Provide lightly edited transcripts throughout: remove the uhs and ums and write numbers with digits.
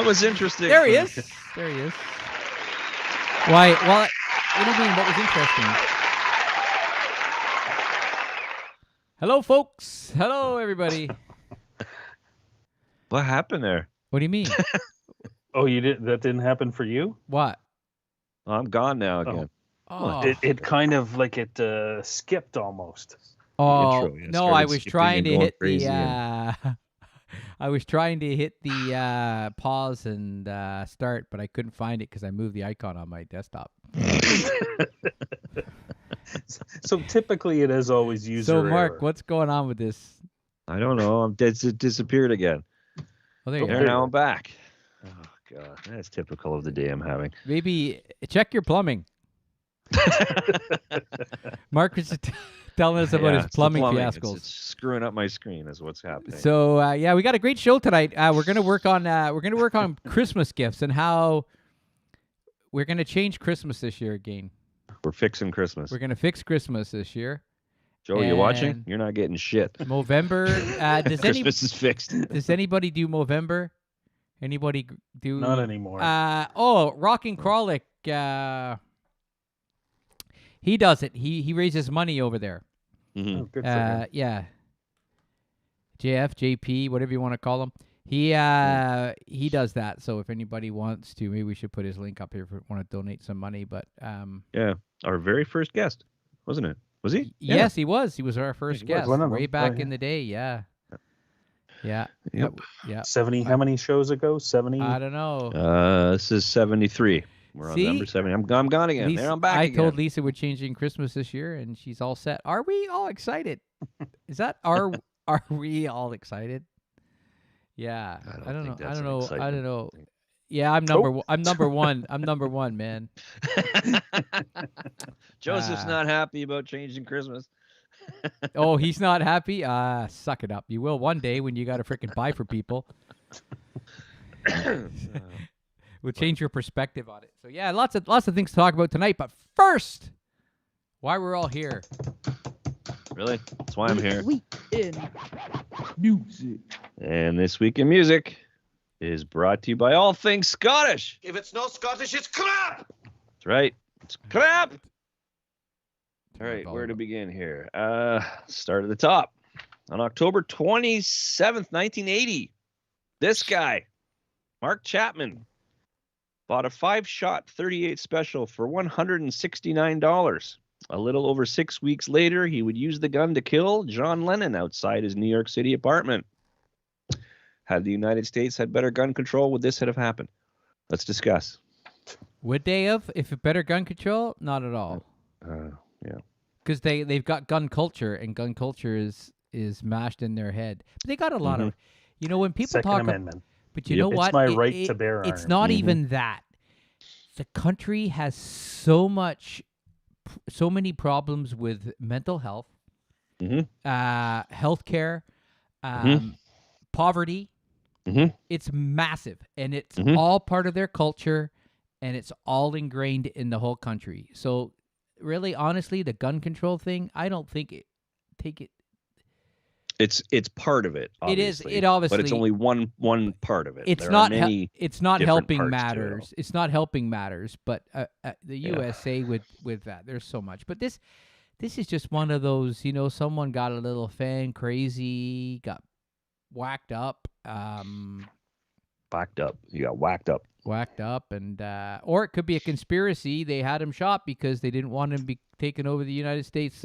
That was interesting. There he is. There he is. Why? Well, what do you mean? What was interesting? Hello, folks. Hello, everybody. What happened there? What do you mean? Oh, you did? That didn't happen for you? What? Oh, I'm gone now again. Oh, It kind of like it skipped almost. oh intro, yeah, no! started I was skipping trying and to going hit crazy the. I was trying to hit the pause and start, but I couldn't find it because I moved the icon on my desktop. So typically it is always user So, Mark, error. what's going on with this? I don't know. I'm dead. It disappeared again. Oh, there you There, go. now I'm back. Oh God, that's typical of the day I'm having. Maybe check your plumbing. Mark was telling us about his it's the plumbing It's fiascos. screwing up my screen. Is what's happening. So yeah, we got a great show tonight. We're gonna work on Christmas gifts and how we're gonna change Christmas this year again. We're fixing Christmas. We're gonna fix Christmas this year. Joe, you watching? and- You're not getting shit. Movember. Christmas is fixed. Does anybody do Movember? Anybody do? Not anymore. Rocking Kralik. He does it. He raises money over there. Mhm. Oh, good for him. Yeah. JF, JP, whatever you want to call him. He does that. So if anybody wants to, maybe we should put his link up here if we want to donate some money. But Yeah, our very first guest, wasn't it? Was he? yes, he was. He was our first he was guest one of way them. back Oh, in the day. Yeah. Yeah. Yep. Yeah. 70. How many shows ago? 70. I don't know. This is 73. We're on See? number 70. I'm gone again. Lisa, There, I'm back I again. told Lisa we're changing Christmas this year, and she's all set. Are we all excited? Is that are we all excited? Yeah, I don't know. think I that's don't an know. I excitement don't know. thing. Yeah, I'm number. I'm number one. I'm number one, man. Joseph's not happy about changing Christmas. Oh, he's not happy. Suck it up. You will one day when you got to freaking buy for people. We'll change your perspective on it. So yeah, lots of things to talk about tonight. But first, why we're all here. Really? That's why I'm here. Week in music. And this week in music is brought to you by All Things Scottish. If it's not Scottish, it's crap! That's right. It's crap. All right, where to begin here? Start at the top. On October 27th, 1980, this guy, Mark Chapman, bought a 5-shot 38 special for $169. A little over 6 weeks later, he would use the gun to kill John Lennon outside his New York City apartment. Had the United States had better gun control, would this have happened? Let's discuss. Would they have if it better gun control? Not at all. Yeah. Because they've got gun culture, and gun culture is mashed in their head. But they got a lot of, when people Second talk. Amendment. But you know It's what? my right to bear It's arms. not even that. The country has so many problems with mental health, healthcare, poverty. It's massive, and it's all part of their culture, and it's all ingrained in the whole country. So, really, honestly, the gun control thing, I don't think take it. It's part of it. Obviously, It obviously. but it's only one part of it. It's There not. are many It's not different helping parts to it matters. It's not helping matters. But the USA with that, there's so much. But this is just one of those. Someone got a little fan crazy, got whacked up. Whacked up. You got whacked up. Whacked up, and or it could be a conspiracy. They had him shot because they didn't want him to be taking over the United States.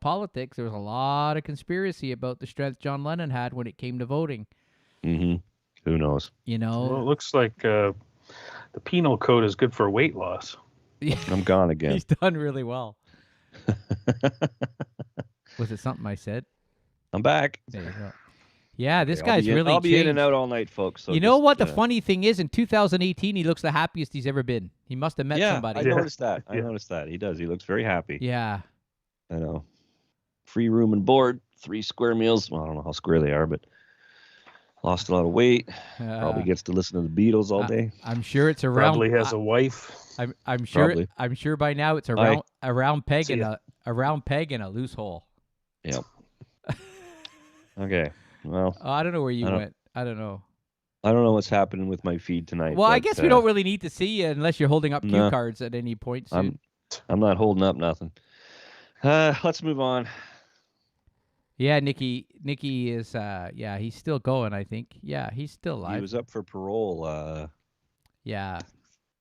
Politics. There was a lot of conspiracy about the strength John Lennon had when it came to voting. Who knows? Well, it looks like the penal code is good for weight loss. I'm gone again. He's done really well. Was it something I said? I'm back. There you go. Yeah, this Okay, guy's really I'll be in and changed. out all night, folks. So You know just, what? The funny thing is, in 2018, he looks the happiest he's ever been. He must have met somebody. I noticed that. I noticed that. He does. He looks very happy. Yeah. I know. Free room and board, 3 square meals. Well, I don't know how square they are, but lost a lot of weight. Probably gets to listen to the Beatles all day. I'm sure it's around. Probably has a wife. I'm sure. Probably. I'm sure by now it's a round peg and a loose hole. Yep. Okay. Well, I don't know where you went. I don't know. I don't know what's happening with my feed tonight. Well, I but, guess we don't really need to see you unless you're holding up cue no. cards at any point soon. I'm not holding up nothing. Let's move on. Yeah, Nikki is he's still going, I think. Yeah, he's still alive. He was up for parole yeah.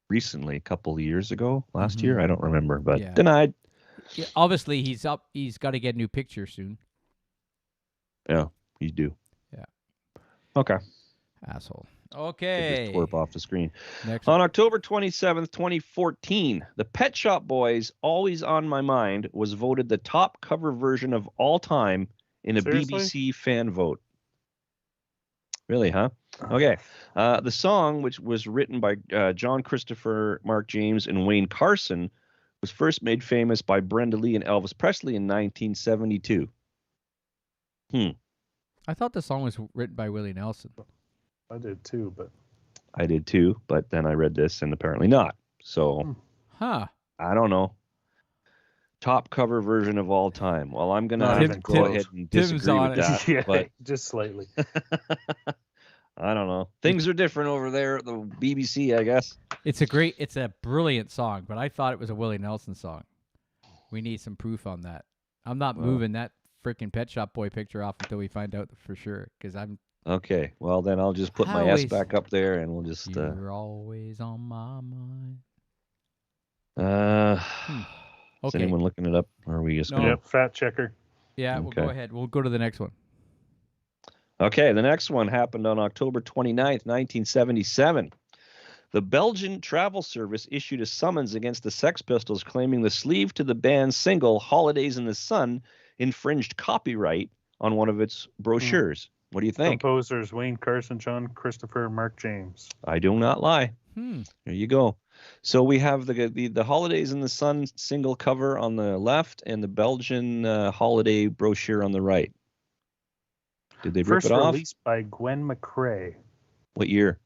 recently, a couple of years ago, last year. I don't remember, but denied. Yeah, obviously, he's up. He's got to get a new picture soon. Yeah, he's due. Yeah. Okay. Asshole. Okay. Just twerp off the screen. Next On one. October 27th, 2014, the Pet Shop Boys' Always on My Mind was voted the top cover version of all time in a BBC fan vote. Really, huh? Okay. The song, which was written by John Christopher, Mark James, and Wayne Carson, was first made famous by Brenda Lee and Elvis Presley in 1972. I thought the song was written by Willie Nelson. I did too, but I did too, but then I read this and apparently not. So, I don't know. Top cover version of all time. Well, I'm gonna have to go ahead and disagree with that. Yeah, but just slightly. I don't know. Things are different over there at the BBC, I guess. It's a brilliant song, but I thought it was a Willie Nelson song. We need some proof on that. I'm not moving that freaking Pet Shop Boy picture off until we find out for sure, because I'm. Okay, well then I'll just put my S back up there, and we'll just. You're always on my mind. Is anyone looking it up, or are we just going? Yep, fact checker. Yeah, we'll go ahead. We'll go to the next one. Okay, the next one happened on October 29th, 1977. The Belgian travel service issued a summons against the Sex Pistols, claiming the sleeve to the band's single "Holidays in the Sun" infringed copyright on one of its brochures. What do you think? Composers Wayne Carson, John Christopher, Mark James. I do not lie. There you go. So we have the Holidays in the Sun single cover on the left and the Belgian holiday brochure on the right. Did they rip it off? First released by Gwen McCrae. What year?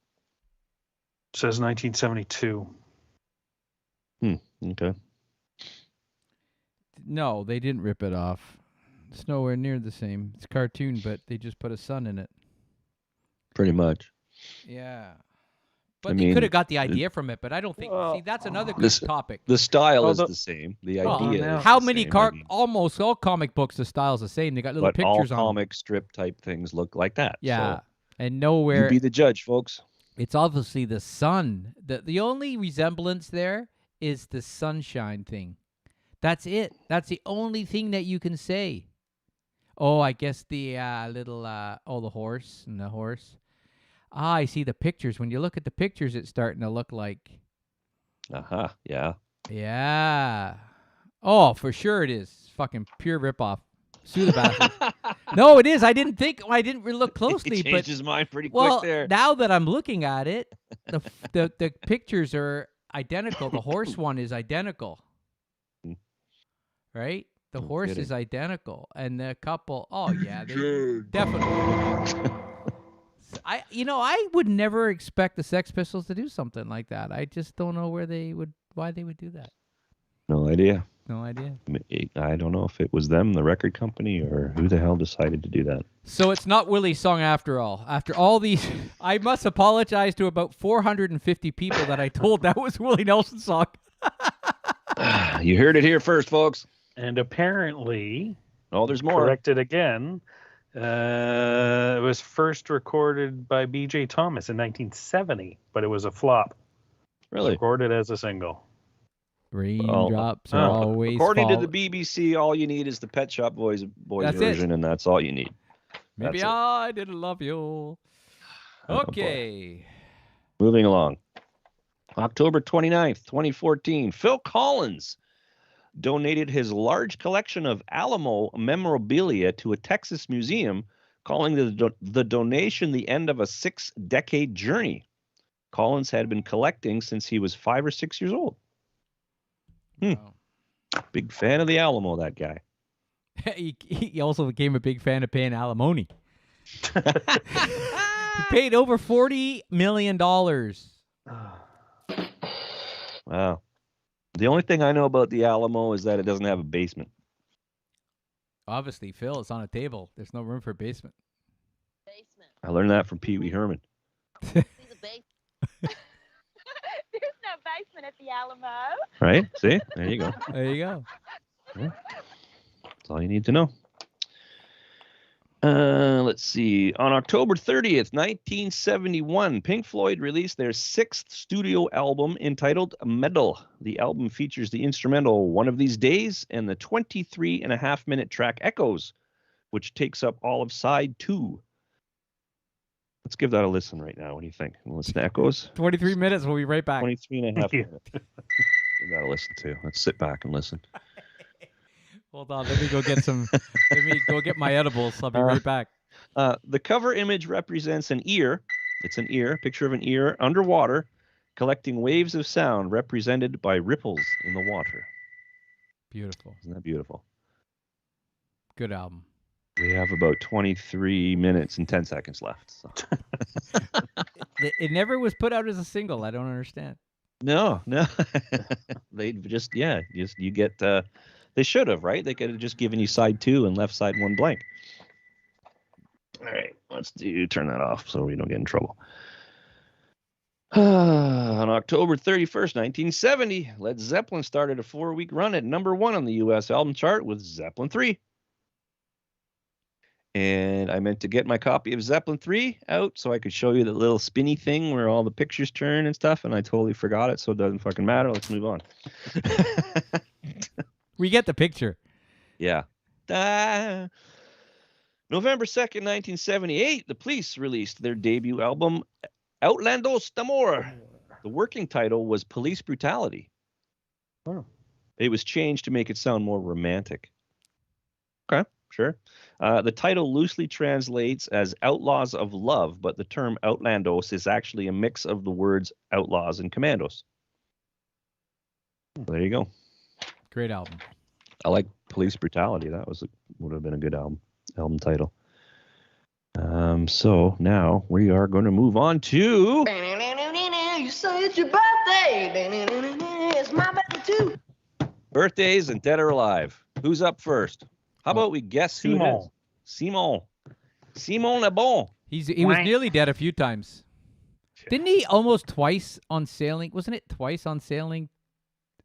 It says 1972. Okay. No, they didn't rip it off. It's nowhere near the same. It's cartoon, but they just put a sun in it. Pretty much. Yeah. But they could have got the idea from it, but I don't think. See, that's another good topic. The style is the same. The idea. How many almost all comic books, the style's the same. They got little pictures on. All comic strip type things look like that. Yeah, so and nowhere. You be the judge, folks. It's obviously the sun. The only resemblance there is the sunshine thing. That's it. That's the only thing that you can say. Oh, I guess the the horse and the horse. I see the pictures. When you look at the pictures, it's starting to look like. Yeah. Yeah. Oh, for sure it is. Fucking pure ripoff. Sue the bastards. No, it is. I didn't really look closely. He changed his mind pretty quick well, there. Now that I'm looking at it, the pictures are identical. The horse one is identical. Right? The horse is identical. And the couple, they definitely. I would never expect the Sex Pistols to do something like that. I just don't know why they would do that. No idea. No idea. I don't know if it was them, the record company, or who the hell decided to do that. So it's not Willie's song after all. After all these, I must apologize to about 450 people that I told that was Willie Nelson's song. You heard it here first, folks. And apparently, there's more. Corrected again. It was first recorded by B.J. Thomas in 1970, but it was a flop. Really? Recorded as a single. Raindrops are always according to the BBC, all you need is the Pet Shop Boys version, and that's all you need. Maybe I didn't love you. Okay. Moving along. October 29th, 2014, Phil Collins donated his large collection of Alamo memorabilia to a Texas museum, calling the donation the end of a 6-decade journey. Collins had been collecting since he was 5 or 6 years old. Wow. Big fan of the Alamo, that guy. He also became a big fan of paying alimony. He paid over $40 million. Wow. The only thing I know about the Alamo is that it doesn't have a basement. Obviously, Phil, it's on a table. There's no room for a basement. I learned that from Pee Wee Herman. There's no basement at the Alamo. Right? See? There you go. There you go. Yeah. That's all you need to know. Let's see. On October 30th, 1971, Pink Floyd released their 6th studio album entitled Medal. The album features the instrumental One of These Days and the 23.5-minute track Echoes, which takes up all of side 2. Let's give that a listen right now. What do you think? Listen to Echoes. 23 minutes. We'll be right back. 23.5 minutes. Give that a listen to. Let's sit back and listen. Hold on. Let me go get some. Let me go get my edibles. I'll be right back. The cover image represents an ear. It's an ear, picture of an ear underwater, collecting waves of sound represented by ripples in the water. Beautiful. Isn't that beautiful? Good album. We have about 23 minutes and 10 seconds left. So. It never was put out as a single. I don't understand. No. They just, you get, they should have, right? They could have just given you side 2 and left side 1 blank. All right, turn that off so we don't get in trouble. On October 31st, 1970, Led Zeppelin started a 4-week run at number 1 on the U.S. album chart with Zeppelin 3. And I meant to get my copy of Zeppelin 3 out so I could show you the little spinny thing where all the pictures turn and stuff, and I totally forgot it, so it doesn't fucking matter. Let's move on. We get the picture. Yeah. November 2nd, 1978, the Police released their debut album, Outlandos d'Amour. The working title was Police Brutality. Oh. It was changed to make it sound more romantic. Okay, sure. The title loosely translates as Outlaws of Love, but the term Outlandos is actually a mix of the words outlaws and commandos. There you go. Great album. I like Police Brutality. That would have been a good album title. So now we are going to move on to You say it's your birthday. It's my birthday too. birthdays and dead or alive. Who's up first? How about we guess who it is? Simon Le Bon. He was nearly dead a few times. Didn't he almost twice on sailing? Wasn't it twice on sailing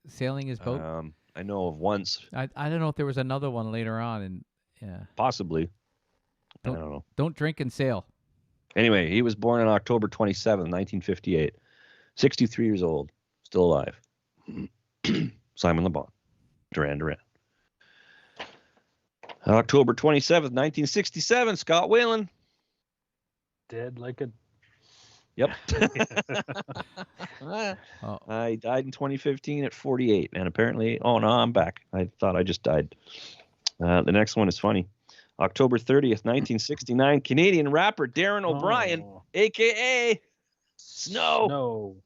his boat? I know of once. I don't know if there was another one later on. And yeah, Possibly. I don't know. Don't drink and sail. Anyway, he was born on October 27, 1958. 63 years old. Still alive. Simon Le Bon. Duran. October 27th, 1967, Scott Whalen. Dead like a... Yep. I died in 2015 at 48, and apparently, I'm back. I thought I just died. The next one is funny. October 30th, 1969, Canadian rapper Darren O'Brien, a.k.a. Snow.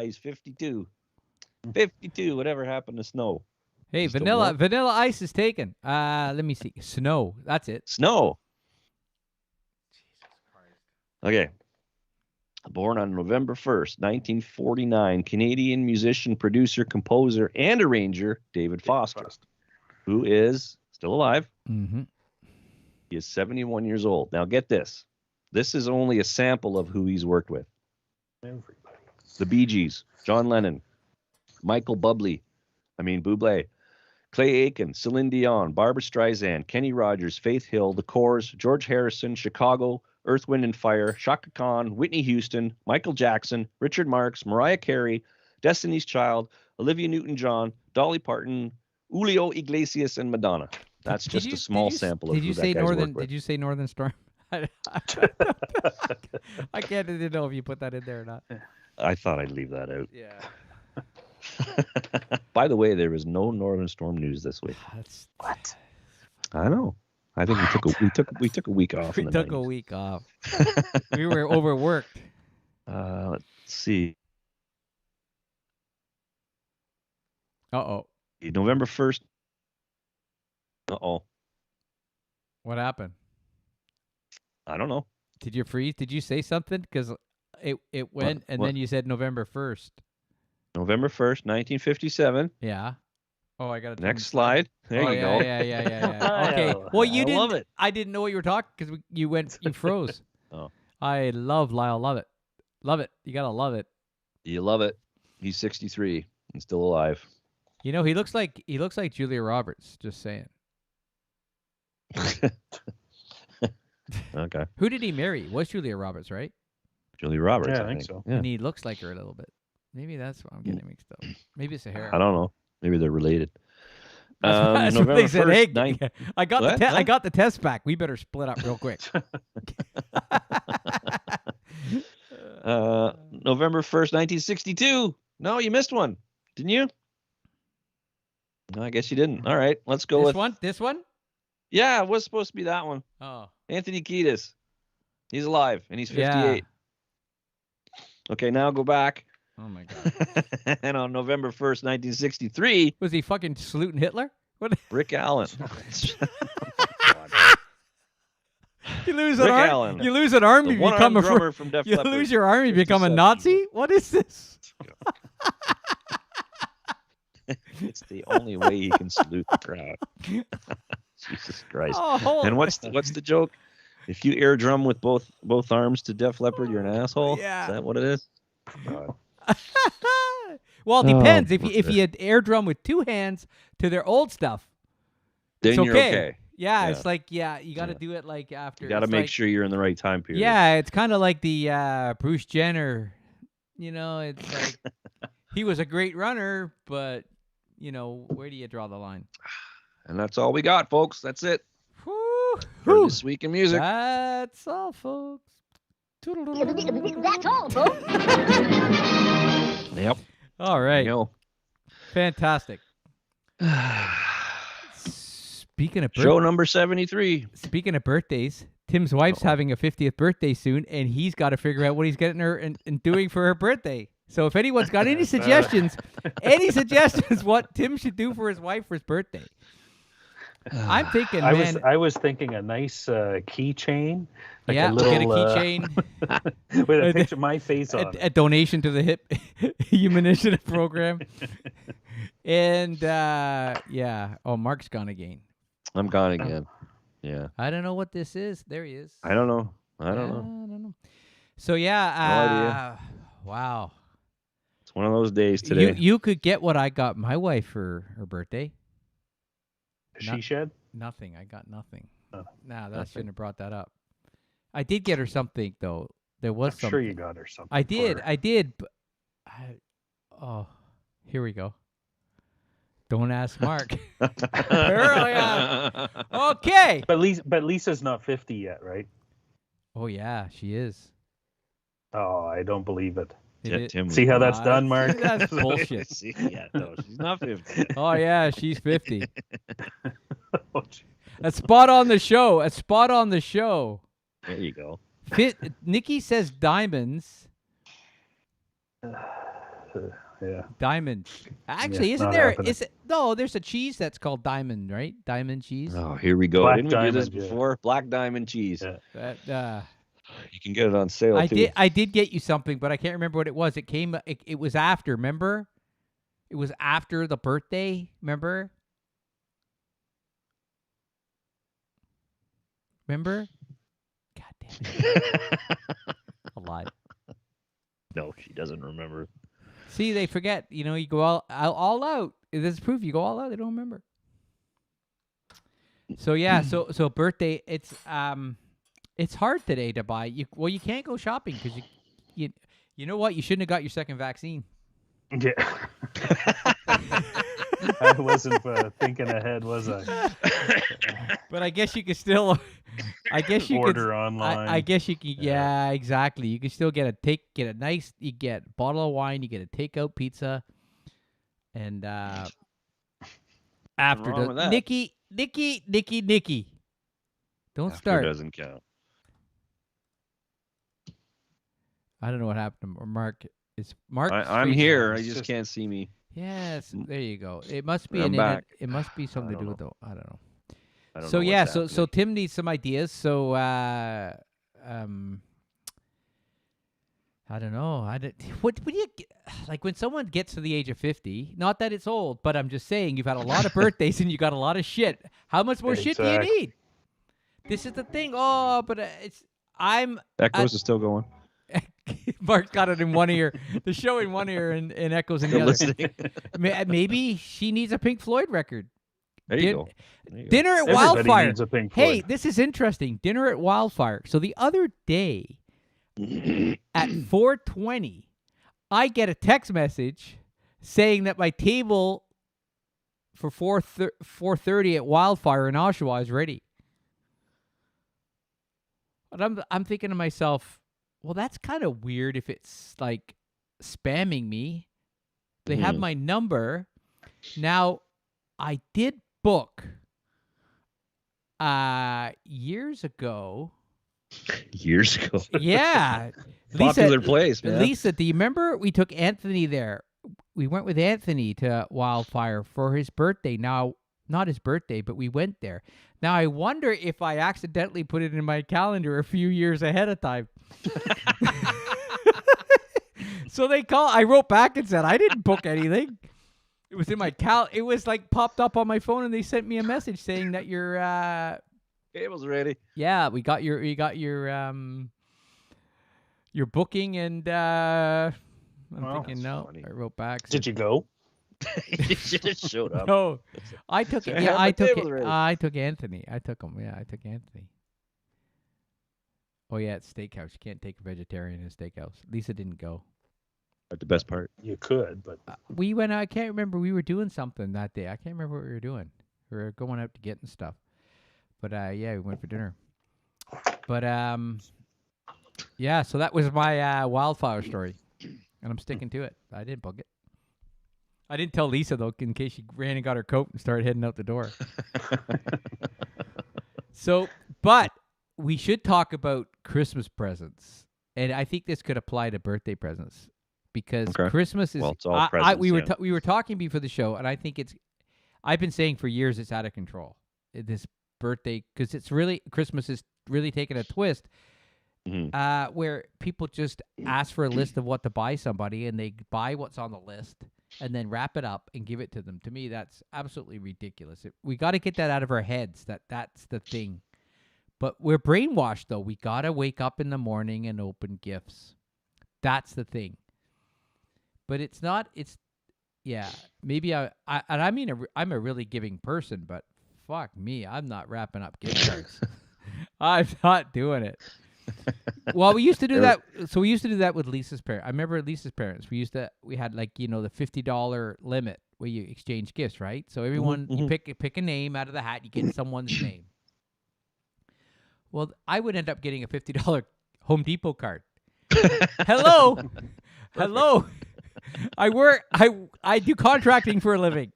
He's 52. 52, whatever happened to Snow? Hey, Vanilla Ice is taken. Let me see. Snow. That's it. Snow. Okay. Born on November 1st, 1949, Canadian musician, producer, composer, and arranger David Foster, who is still alive. Mm-hmm. He is 71 years old. Now get this. This is only a sample of who he's worked with. Everybody. The Bee Gees, John Lennon, Michael Bublé, Clay Aiken, Celine Dion, Barbra Streisand, Kenny Rogers, Faith Hill, The Corrs, George Harrison, Chicago, Earth, Wind and Fire, Chaka Khan, Whitney Houston, Michael Jackson, Richard Marx, Mariah Carey, Destiny's Child, Olivia Newton-John, Dolly Parton, Julio Iglesias, and Madonna. That's just a small sample of who that guy's worked with. Did you say Northern Storm? I didn't know if you put that in there or not. I thought I'd leave that out. Yeah. By the way, there was no Northern Storm news this week. What? I know. I think we took a week off. We took a week off. We were overworked. Let's see. Uh-oh. November 1st. Uh-oh. What happened? I don't know. Did you freeze? Did you say something? Because it went, then you said November 1st. November 1st, 1957. Yeah. Oh, I got it. Next slide. There you go. Yeah. Okay. Well, you didn't. Love it. I didn't know what you were talking because you froze. Oh. I love Lyle. Love it. Love it. You gotta love it. You love it. He's 63 and still alive. You know, he looks like Julia Roberts. Just saying. Okay. Who did he marry? It was Julia Roberts, right? Julia Roberts. Yeah, I I think so. Yeah. And he looks like her a little bit. Maybe that's what I'm getting mixed up. Maybe it's the hair. I don't know. Maybe they're related. That's what they said. 1st, Hey, I got What? I got the test back. We better split up real quick. November 1st, 1962. No, you missed one. Didn't you? No, I guess you didn't. All right. Let's go This with one? This one? Yeah, it was supposed to be that one. Oh. Anthony Kiedis. He's alive and he's 58. Yeah. Okay, now go back. Oh my god. And on November 1st, 1963, Was he fucking saluting Hitler? What? Rick Allen. You lose Rick an arm. Allen. You lose an arm. The You become one-armed a drummer from Def You Leppard. lose your arm. You become a 57. Nazi. What is this? It's the only way he can salute the crowd. Jesus Christ. Oh, And what's the joke? If you air drum with both arms to Def Leppard, you're an asshole? Yeah. Is that what it is? God. Well, it depends. Oh, If you had air drum with two hands to their old stuff, Then it's you're okay. Yeah, Yeah. it's like you got to do it like after. You got to it's make like- sure you're in the right time period. Yeah, it's kind of like the Bruce Jenner. You know, it's like he was a great runner, but you know, where do you draw the line? And that's all we got, folks. That's it Whew, for whew. this week in music. That's all, folks. That's all, folks. Yep. All right, You fantastic. know. Speaking of Show number 73. Speaking of birthdays, Tim's wife's having a 50th birthday soon, and he's got to figure out what he's getting her and doing for her birthday. So if anyone's got any suggestions, what Tim should do for his wife for his birthday, I'm thinking, man. I was thinking a nice keychain. Like Yeah, a little, get a keychain. with a picture of my face on it. A donation to the hip human initiative program. And yeah. Oh, Mark's gone again. I'm gone again. Yeah. I don't know what this is. There he is. I don't know. I don't I know. don't know. So yeah, idea. Wow. It's one of those days today. You could get what I got my wife for her birthday. She shed? Nothing. I got nothing. Oh, Nah, that nothing. shouldn't have brought that up. I did get her something though. There was I'm something. sure you got her something. I did. for her. I did. But here we go. Don't ask Mark. Early on. Okay. But Lisa's not 50 yet, right? Oh yeah, she is. Oh, I don't believe it. It- Tim See how that's Ah, done, Mark? That's bullshit. See, yeah, no, she's not 50. Oh yeah, she's 50. Oh, gee. A spot on the show. A spot on the show. There you go. Nikki says diamonds. Yeah. Diamond. Actually, Yeah, isn't not there? happening. Is it? No, there's a cheese that's called diamond, right? Diamond cheese. Oh, here we go. Black Didn't we do this diamond, yeah. before? Black diamond cheese. Yeah. That, You can get it on sale I too. did get you something, but I can't remember what it was. It came. It was after. Remember? It was after the birthday. Remember? Remember? God damn it! I lied. No, she doesn't remember. See, they forget. You know, you go all out. This is proof. You go all out. They don't remember. So yeah. So birthday. It's hard today to buy. You can't go shopping because you know what? You shouldn't have got your second vaccine. Yeah. I wasn't thinking ahead, was I? But I guess you could still. I guess you Order could. online. I guess you can. Yeah, exactly. You can still get a nice. You get a bottle of wine. You get a takeout pizza, and after wrong with that. Nikki. Don't After start. doesn't count. I don't know what happened to Mark. Is Mark? I'm Streets- here. I It's just just- can't see me. Yes, there you go. It must be I'm back. It must be something to don't do with know. the. I don't know. I don't So know yeah, what's so happening. Tim needs some ideas. So I don't know. What do you like when someone gets to the age of 50? Not that it's old, but I'm just saying you've had a lot of birthdays and you got a lot of shit. How much more shit do you Exactly. need? This is the thing. Oh, but Echoes is still going. Mark's got it in one ear. The show in one ear and Echoes in the other. Listening. Maybe she needs a Pink Floyd record. There you go. There you go. Dinner at Everybody Wildfire. needs a Pink Floyd. Hey, this is interesting. Dinner at Wildfire. So the other day at 4:20, I get a text message saying that my table for 4:30 at Wildfire in Oshawa is ready. And I'm thinking to myself, well, that's kind of weird if it's like spamming me. They have my number. Now, I did book years ago. Years ago. Yeah. Popular place, man. Lisa, do you remember we took Anthony there? We went with Anthony to Wildfire for his birthday. Now, not his birthday, but we went there. Now, I wonder if I accidentally put it in my calendar a few years ahead of time. So I wrote back and said, I didn't book anything. It was in my it was like popped up on my phone and they sent me a message saying that your Cable's ready. yeah, we got your booking and I'm thinking no. funny. I wrote back. Did you go? You should have showed up. No. I took it. I Yeah, had my I took tables it. ready. I took Anthony. I took him. Yeah, I took Anthony. Oh yeah, it's steakhouse. You can't take a vegetarian in a steakhouse. Lisa didn't go. That's the best part. You could, but We went. I can't remember. We were doing something that day. I can't remember what we were doing. We were going out to getting stuff. But yeah, we went for dinner. But yeah. So that was my Wildfire story, and I'm sticking to it. I didn't book it. I didn't tell Lisa though, in case she ran and got her coat and started heading out the door. So, but we should talk about Christmas presents, and I think this could apply to birthday presents because Okay. Christmas is. Well, it's all presents, we were yeah. we were talking before the show, and I think it's. I've been saying for years it's out of control. This birthday, because it's really Christmas is really taking a twist. Where people just ask for a list of what to buy somebody, and they buy what's on the list, and then wrap it up and give it to them. To me, that's absolutely ridiculous. We got to get that out of our heads. That's the thing. But we're brainwashed, though. We got to wake up in the morning and open gifts. That's the thing. But it's not. It's yeah. Maybe and I mean I'm a really giving person, but fuck me, I'm not wrapping up gift cards. I'm not doing it. Well, we used to do that. So we used to do that with Lisa's parents. I remember Lisa's parents. We had like, the $50 limit where you exchange gifts, right? So everyone, you pick a name out of the hat, you get someone's name. Well, I would end up getting a $50 Home Depot card. Hello. Hello. I do contracting for a living.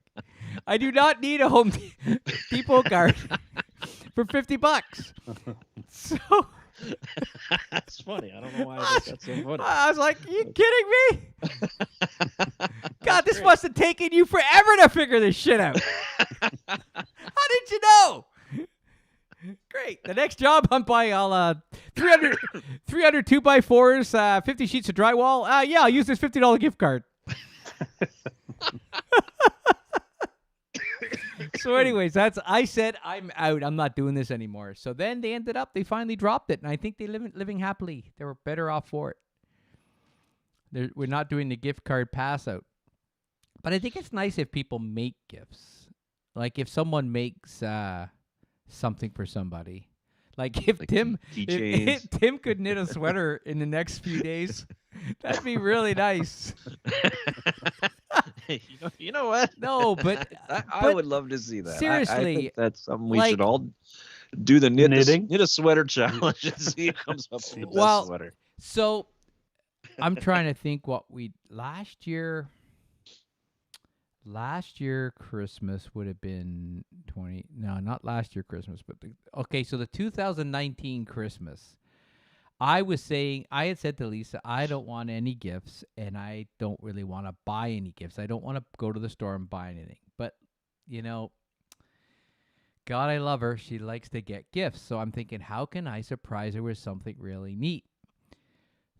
I do not need a Home Depot card for $50. So That's funny. I don't know why I think that's so funny. I was like, "Are you kidding me? God, this must have taken you forever to figure this shit out. How did you know?" Great. The next job, I'm buying all 300 2x4s, 50 sheets of drywall. Yeah, I'll use this $50 gift card. So anyways, I said I'm out. I'm not doing this anymore. So then they finally dropped it, and I think they living happily. They were better off for it. We're not doing the gift card pass out. But I think it's nice if people make gifts. Like if someone makes something for somebody. Like if Tim could knit a sweater in the next few days, that'd be really nice. You know what? No, but I would love to see that. Seriously, I think that's something we should all do. The knitting, knit a sweater challenge and see who comes up with the best sweater. So I'm trying to think what we last year Christmas would have been not last year Christmas, but so the 2019 Christmas. I had said to Lisa, I don't want any gifts, and I don't really want to buy any gifts. I don't want to go to the store and buy anything. But, God, I love her. She likes to get gifts. So I'm thinking, how can I surprise her with something really neat?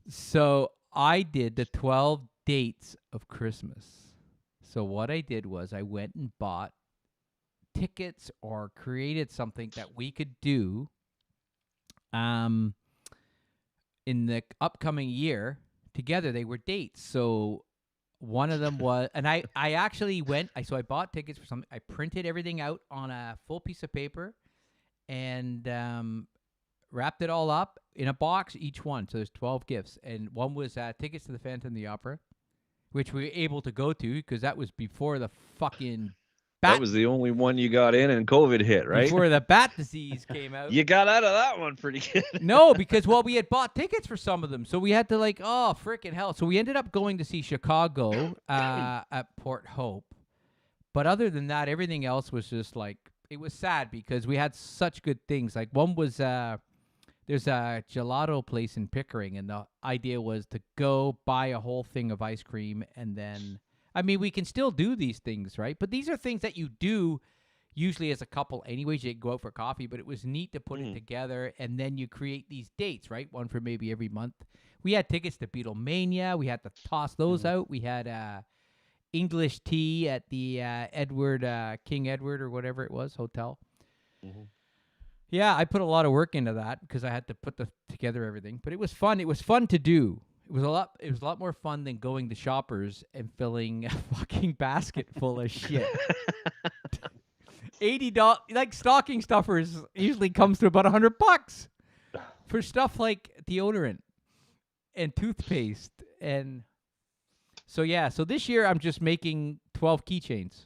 So I did the 12 dates of Christmas. So what I did was I went and bought tickets or created something that we could do. in the upcoming year together. They were dates. So one of them was, and I actually went, so I bought tickets for something. I printed everything out on a full piece of paper and wrapped it all up in a box, each one. So there's 12 gifts. And one was tickets to the Phantom of the Opera, which we were able to go to because that was before the fucking that was the only one you got in and COVID hit, right? Before the bat disease came out. You got out of that one pretty good. No, because, we had bought tickets for some of them. So we had to freaking hell. So we ended up going to see Chicago at Port Hope. But other than that, everything else was just it was sad because we had such good things. Like one was, there's a gelato place in Pickering. And the idea was to go buy a whole thing of ice cream and then... I mean, we can still do these things, right? But these are things that you do usually as a couple anyways. You go out for coffee, but it was neat to put it together, and then you create these dates, right? One for maybe every month. We had tickets to Beatlemania. We had to toss those out. We had English tea at the King Edward or whatever it was, hotel. Mm-hmm. Yeah, I put a lot of work into that because I had to put together everything. But it was fun. It was fun to do. It was a lot more fun than going to Shoppers and filling a fucking basket full of shit. $80, like stocking stuffers usually comes to about $100 for stuff like deodorant and toothpaste. And so this year I'm just making 12 keychains.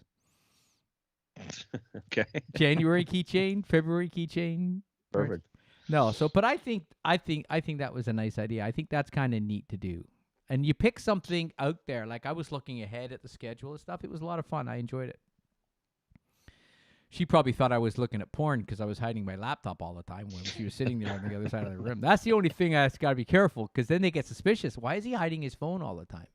Okay. January keychain, February keychain. Perfect. No, but I think that was a nice idea. I think that's kind of neat to do. And you pick something out there. Like I was looking ahead at the schedule and stuff. It was a lot of fun. I enjoyed it. She probably thought I was looking at porn because I was hiding my laptop all the time when she was sitting there on the other side of the room. That's the only thing I got to be careful because then they get suspicious. Why is he hiding his phone all the time?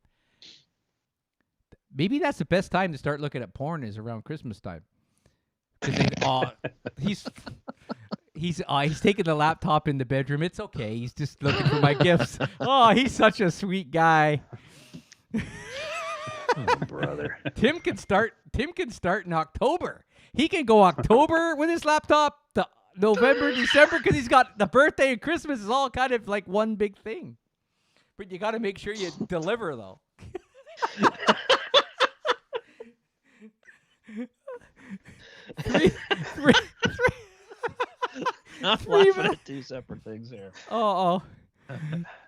Maybe that's the best time to start looking at porn is around Christmas time. Because he's taking the laptop in the bedroom. It's okay. He's just looking for my gifts. Oh, he's such a sweet guy. Oh, brother. Tim can start in October. He can go October with his laptop, the November, December, because he's got the birthday and Christmas is all kind of like one big thing. But you got to make sure you deliver, though. three. Not laughing at two separate things here. Oh.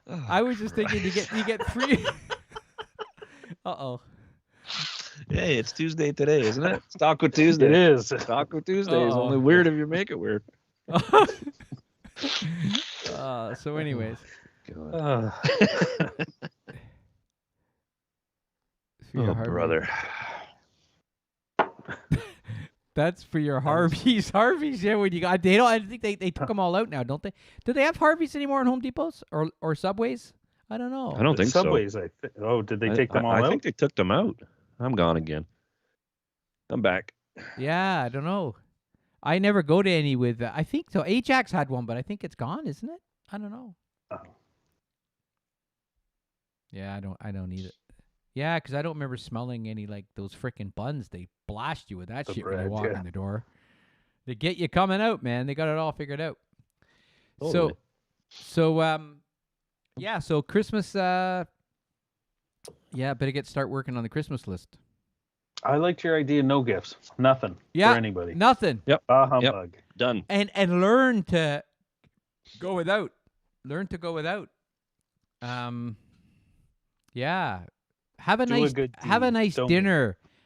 I was just thinking you get three. Uh-oh. Hey, it's Tuesday today, isn't it? It's Taco Tuesday. It is. Taco Tuesday is only weird if you make it weird. So anyways. Oh, brother. That's for your Harveys. Harveys, yeah. When you got, they don't. I think they took them all out now, don't they? Do they have Harveys anymore in Home Depots or Subways? I don't know. I don't think Subways, so. Did they take them all out? I think they took them out. I'm gone again. I'm back. Yeah, I don't know. I never go to any with. I think so. Ajax had one, but I think it's gone, isn't it? I don't know. Oh. Yeah, I don't need it. Yeah, because I don't remember smelling any like those freaking buns. They blast you with that shit when you walk in the door. They get you coming out, man. They got it all figured out. Totally. So Christmas. Better start working on the Christmas list. I liked your idea. No gifts, nothing for anybody. Nothing. Yep. Humbug. Yep. Done. And learn to go without. Learn to go without. Yeah. Have a nice dinner.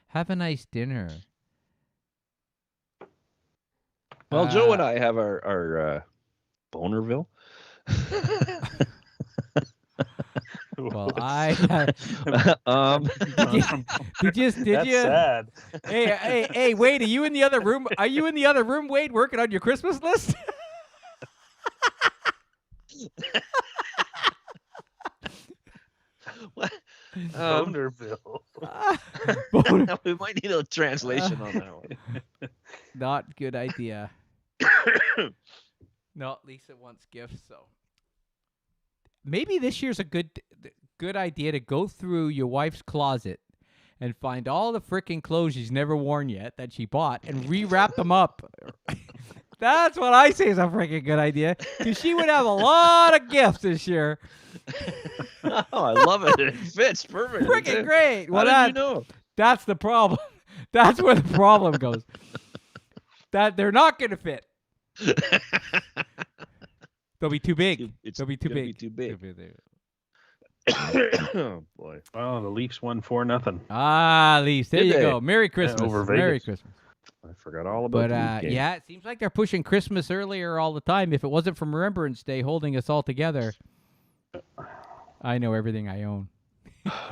Have a nice dinner. Well, Joe and I have our Bonerville. Well, did you? Sad. Hey, Wade, are you in the other room? Are you in the other room, Wade, working on your Christmas list? Bonerville. We might need a translation on that one. Not good idea. No, Lisa wants gifts, so maybe this year's a good idea to go through your wife's closet and find all the freaking clothes she's never worn yet that she bought and rewrap them up. That's what I say is a freaking good idea. Because she would have a lot of gifts this year. Oh, I love it. It fits perfect. Freaking great. Well, How did you know? that's the problem. That's where the problem goes. That they're not going to fit. They'll be too big. They'll be too gonna big. Be too big. Oh boy. Oh, the Leafs won 4-0. Ah, Leafs. There Did you they? go. Merry Christmas. over Merry Vegas. Christmas. I forgot all about But the Leaf game. yeah, it seems like they're pushing Christmas earlier all the time. If it wasn't for Remembrance Day holding us all together, I know everything I own.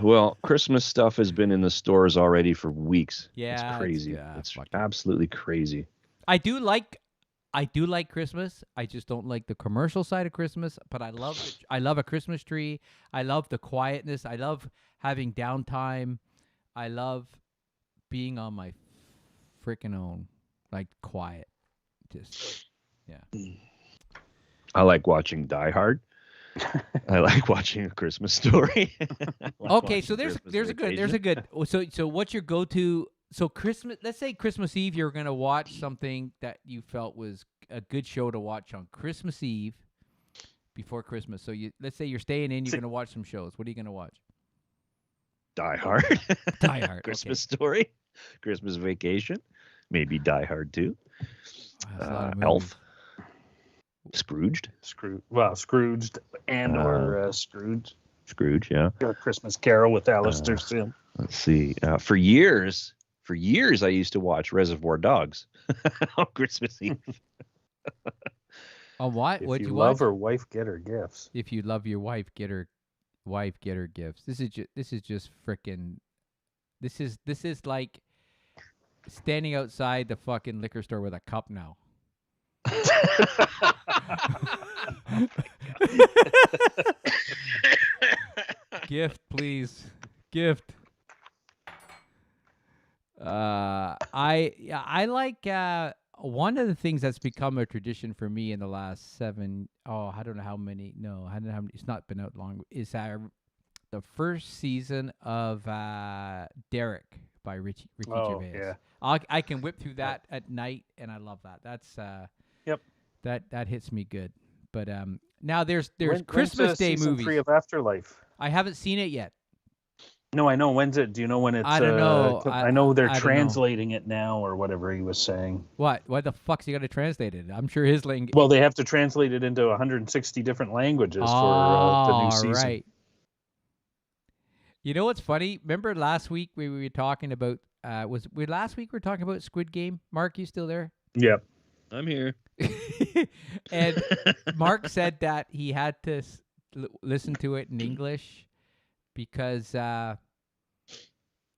Well, Christmas stuff has been in the stores already for weeks. Yeah, it's crazy. yeah, It's fuck it. absolutely crazy. I do like Christmas. I just don't like the commercial side of Christmas. But I love a Christmas tree. I love the quietness. I love having downtime. I love being on my freaking own, like quiet. Just I like watching Die Hard. I like watching A Christmas Story. I like Okay, watching so there's a Christmas good. So what's your go-to? So Christmas. Let's say Christmas Eve, you're gonna watch something that you felt was a good show to watch on Christmas Eve before Christmas. So let's say you're staying in, you're gonna watch some shows. What are you gonna watch? Die Hard. Die Hard. Christmas Story. Christmas Vacation. Maybe Die Hard too. That's a lot of movies. Elf. Scrooged. Scrooged or Scrooge. Scrooge, yeah. A Christmas Carol with Alistair Sim. Let's see. For years, I used to watch Reservoir Dogs on Christmas Eve. Oh, what? If What'd you you love watch? her wife, get her gifts. If you love your wife, get her gifts. This is just freaking. This is like standing outside the fucking liquor store with a cup now. Gift, please. Gift. I like one of the things that's become a tradition for me in the last I don't know how many. No, I don't know how many. It's not been out long. Is the first season of Derek by Ricky Gervais. Yeah. I can whip through that at night, and I love that. That's Yep. That hits me good. But now there's When's Christmas Day season movies. 3 of Afterlife? I haven't seen it yet. No, I know. When's it? Do you know when it's? I don't know. I know they're I don't know. translating it now, or whatever he was saying. What? Why the fuck's he got to translate it? I'm sure his language. Well, they have to translate it into 160 different languages for the new season. Right. You know what's funny? Remember last week we were talking about last week we were talking about Squid Game? Mark, you still there? Yep. I'm here. And Mark said that he had to listen to it in English because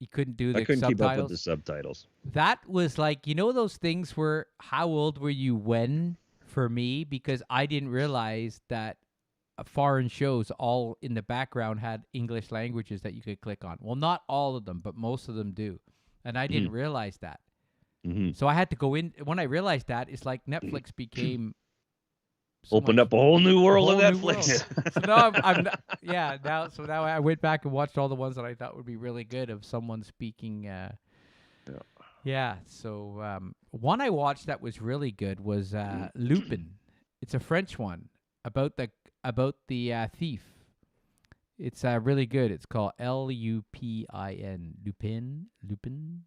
he couldn't do the I couldn't subtitles. keep up with the subtitles. That was like, those things where how old were you when for me? Because I didn't realize that foreign shows all in the background had English languages that you could click on. Well, not all of them, but most of them do. And I didn't realize that. Mm-hmm. So I had to go in. When I realized that, it's like Netflix became Opened up a whole new world of whole new Netflix. So now I'm now I went back and watched all the ones that I thought would be really good of someone speaking. Yeah. So one I watched that was really good was Lupin. It's a French one about the thief. It's really good. It's called Lupin. Lupin.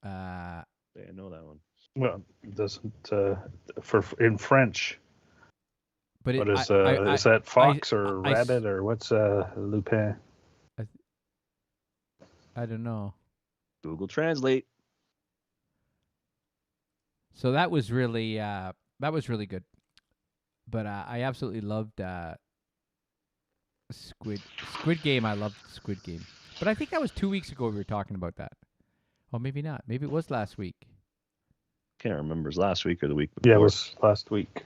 Yeah, I know that one. Well, it doesn't in French. But What is that fox or rabbit or what's Lupin? I don't know. Google Translate. So that was really good. But I absolutely loved Squid Game. I loved Squid Game. But I think that was 2 weeks ago we were talking about that. Oh, maybe not. Maybe it was last week. Can't remember. It was last week or the week before. Yeah, it was last week.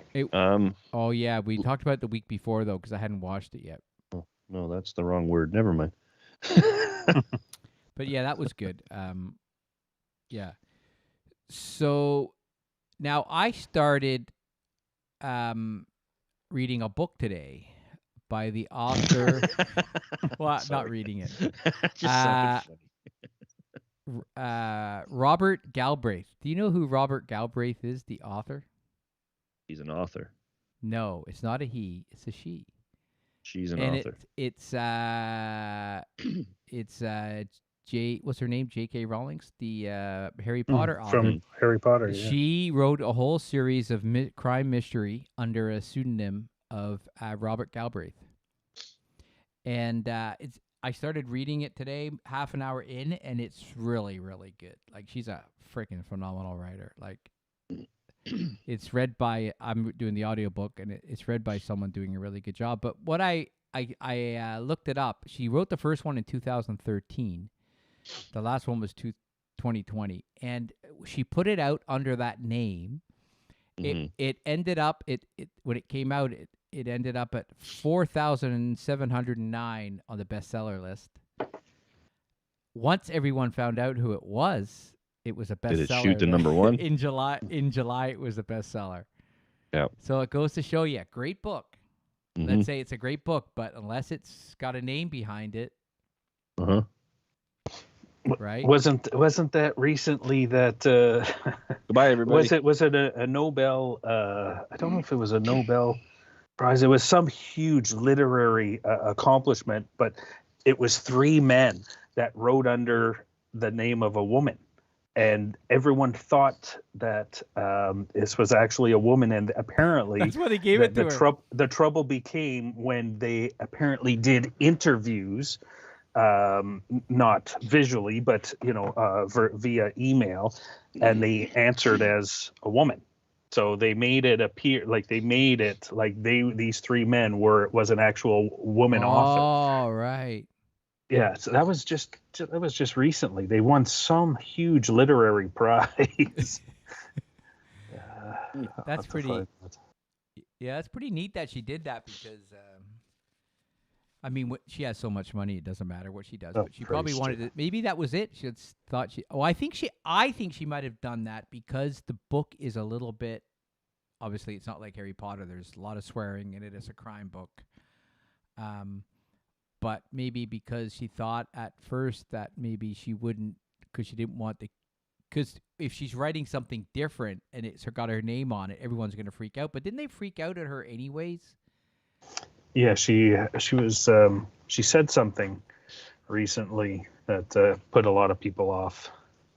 Oh yeah, we talked about it the week before though, because I hadn't watched it yet. Oh, no, that's the wrong word. Never mind. But yeah, that was good. Yeah. So now I started reading a book today by the author. Well, not reading it. Just sounded funny. Robert Galbraith. Do you know who Robert Galbraith is, the author? He's an author. No, it's not a he. It's a she. She's an And author. it's what's her name? J.K. Rowling's, the Harry Potter author. From Harry Potter. Yeah. She wrote a whole series of crime mystery under a pseudonym of Robert Galbraith. And I started reading it today, half an hour in, and it's really, really good. Like, she's a freaking phenomenal writer. Like, it's read by, I'm doing the audiobook, and it's read by someone doing a really good job. But what I looked it up. She wrote the first one in 2013. The last one was 2020. And she put it out under that name. It ended up, when it came out, it ended up at 4,709 on the bestseller list. Once everyone found out who it was a bestseller. Did it shoot to number one? In July, it was a bestseller. Yeah. So it goes to show you, great book. Let's say it's a great book, but unless it's got a name behind it, right? Wasn't that recently that? Goodbye, everybody. Was it a Nobel? I don't know if it was a Nobel Prize. It was some huge literary accomplishment, but it was 3 men that wrote under the name of a woman, and everyone thought that this was actually a woman, and apparently that's why they gave it to her. The trouble became when they apparently did interviews, not visually, but via email, and they answered as a woman. So they made it appear like these 3 men was an actual woman author. Oh, right. Yeah, so that was just recently. They won some huge literary prize. That's pretty. Yeah, that's pretty neat that she did that because, I mean, she has so much money, it doesn't matter what she does. But she probably wanted it. Maybe that was it. She had thought she. Oh, I think she might have done that because the book is a little bit. Obviously, it's not like Harry Potter. There's a lot of swearing in it. It's a crime book. But maybe because she thought at first that maybe she wouldn't, because she didn't want because if she's writing something different and it's got her name on it, everyone's going to freak out. But didn't they freak out at her anyways? Yeah, she was she said something recently that put a lot of people off.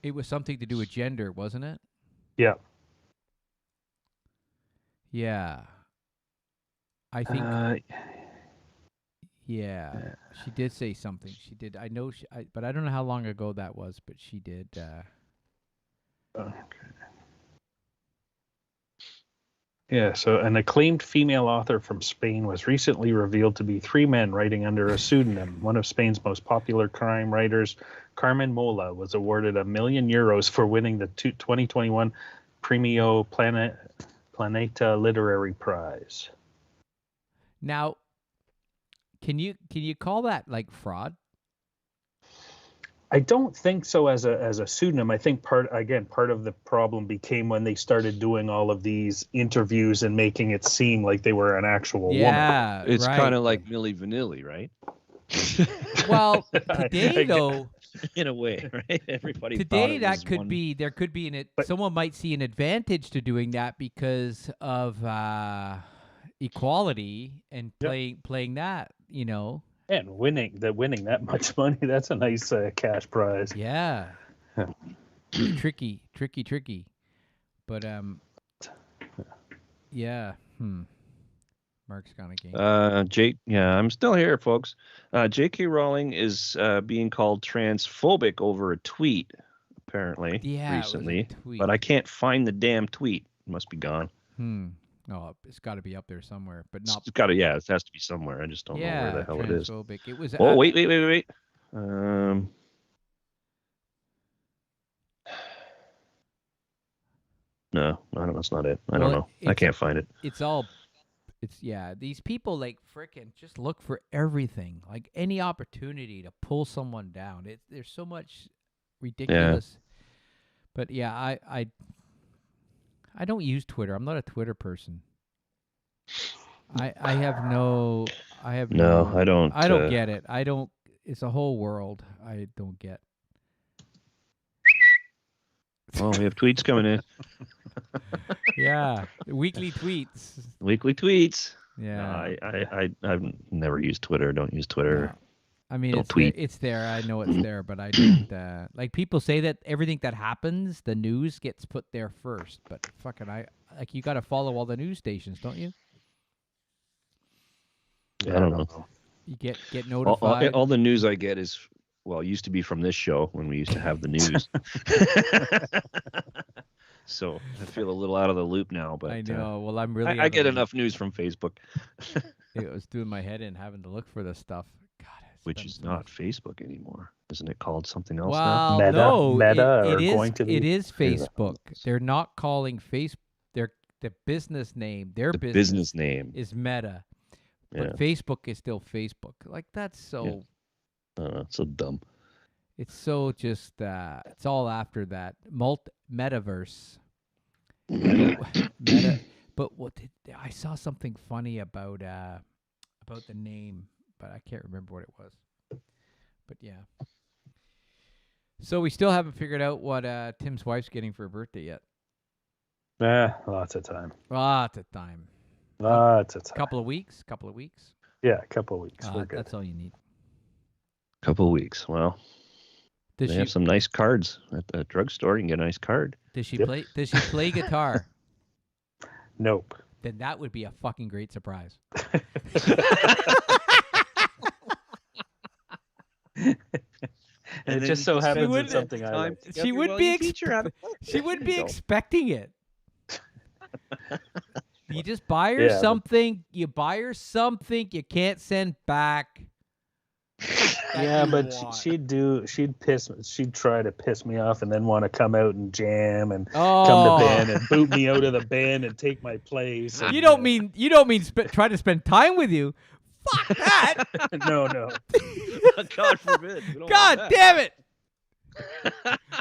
It was something to do with gender, wasn't it? Yeah. Yeah. I think. Yeah, she did say something. She did. I know. But I don't know how long ago that was. But she did. Okay. Yeah. So, an acclaimed female author from Spain was recently revealed to be 3 men writing under a pseudonym. One of Spain's most popular crime writers, Carmen Mola, was awarded €1 million for winning the 2021 Premio Planeta Literary Prize. Now. Can you call that like fraud? I don't think so as a pseudonym. I think part of the problem became when they started doing all of these interviews and making it seem like they were an actual woman. Yeah, it's kind of like Milli Vanilli, right? Well, today though, in a way, right? Everybody today there could be someone might see an advantage to doing that because of equality and playing that, and winning that much money. That's a nice cash prize. Yeah. tricky but yeah. Mark's gone again. I'm still here, folks. J.K. Rowling is being called transphobic over a tweet apparently recently, but I can't find the damn tweet. It must be gone. Oh, it's got to be up there somewhere, but not. It's got to, it has to be somewhere. I just don't know where the hell it is. It was. Oh, wait. No, that's not it. I don't know. I can't find it. These people like frickin' just look for everything, like any opportunity to pull someone down. There's so much ridiculous. But yeah, I don't use Twitter. I'm not a Twitter person. I don't. I don't get it. It's a whole world I don't get. Oh, we have tweets coming in. Yeah, weekly tweets. Weekly tweets. Yeah. No, I've never used Twitter. Don't use Twitter. No. I mean, Don't it's tweet. There, it's there. I know it's there, but I don't. Like people say that everything that happens, the news gets put there first. But fucking, you got to follow all the news stations, don't you? I don't know. You get notified. All the news I get is, well, it used to be from this show when we used to have the news. So I feel a little out of the loop now. But I know. Well, I'm really. I get enough news from Facebook. It was doing my head in having to look for this stuff. God, which is not Facebook anymore. Isn't it called something else now? Meta, No, Meta it is, going to be, it is Facebook. They're not calling Facebook. The business name. Their business name is Meta. But Facebook is still Facebook. Like, that's so... Yeah. So dumb. It's so just... it's all after that. Metaverse. Meta. But I saw something funny about the name, but I can't remember what it was. But yeah. So we still haven't figured out what Tim's wife's getting for her birthday yet. Lots of time. Lots of time. Lots of time. Couple of weeks. Yeah, a couple of weeks. We're good. That's all you need. Couple of weeks. Well, Does they she have some nice cards at the drugstore. You can get a nice card. Does she play? Does she play guitar? Nope. Then that would be a fucking great surprise. And it just so happens it's something I like. She would be. She would be expecting it. You just buy her something. You buy her something you can't send back. Yeah, but she'd try to piss me off and then want to come out and jam and come to band and boot me out of the band and take my place. And, you don't mean try to spend time with you. Fuck that. No. God forbid. God damn it.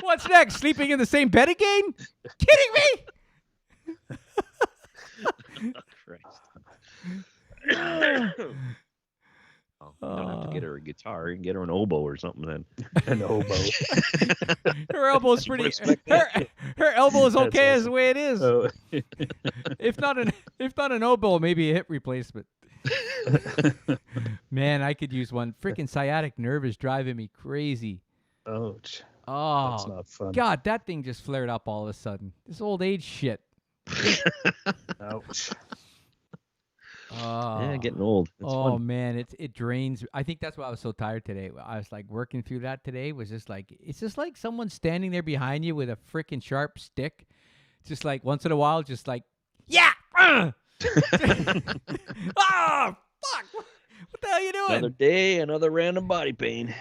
What's next? Sleeping in the same bed again? Kidding me? Christ. You don't have to get her a guitar. You can get her an oboe or something then. An oboe. Her elbow's pretty. Her elbow is okay as the way it is. Oh. If not an oboe, maybe a hip replacement. Man, I could use one. Freaking sciatic nerve is driving me crazy. Ouch. Oh, that's not fun. God, that thing just flared up all of a sudden. This old age shit. Ouch. Oh. Yeah, getting old. It's fun. Man, it drains. I think that's why I was so tired today. I was like working through that today. It's just like someone standing there behind you with a freaking sharp stick. Just like once in a while, just like, yeah. Oh, fuck. What the hell are you doing? Another day, another random body pain.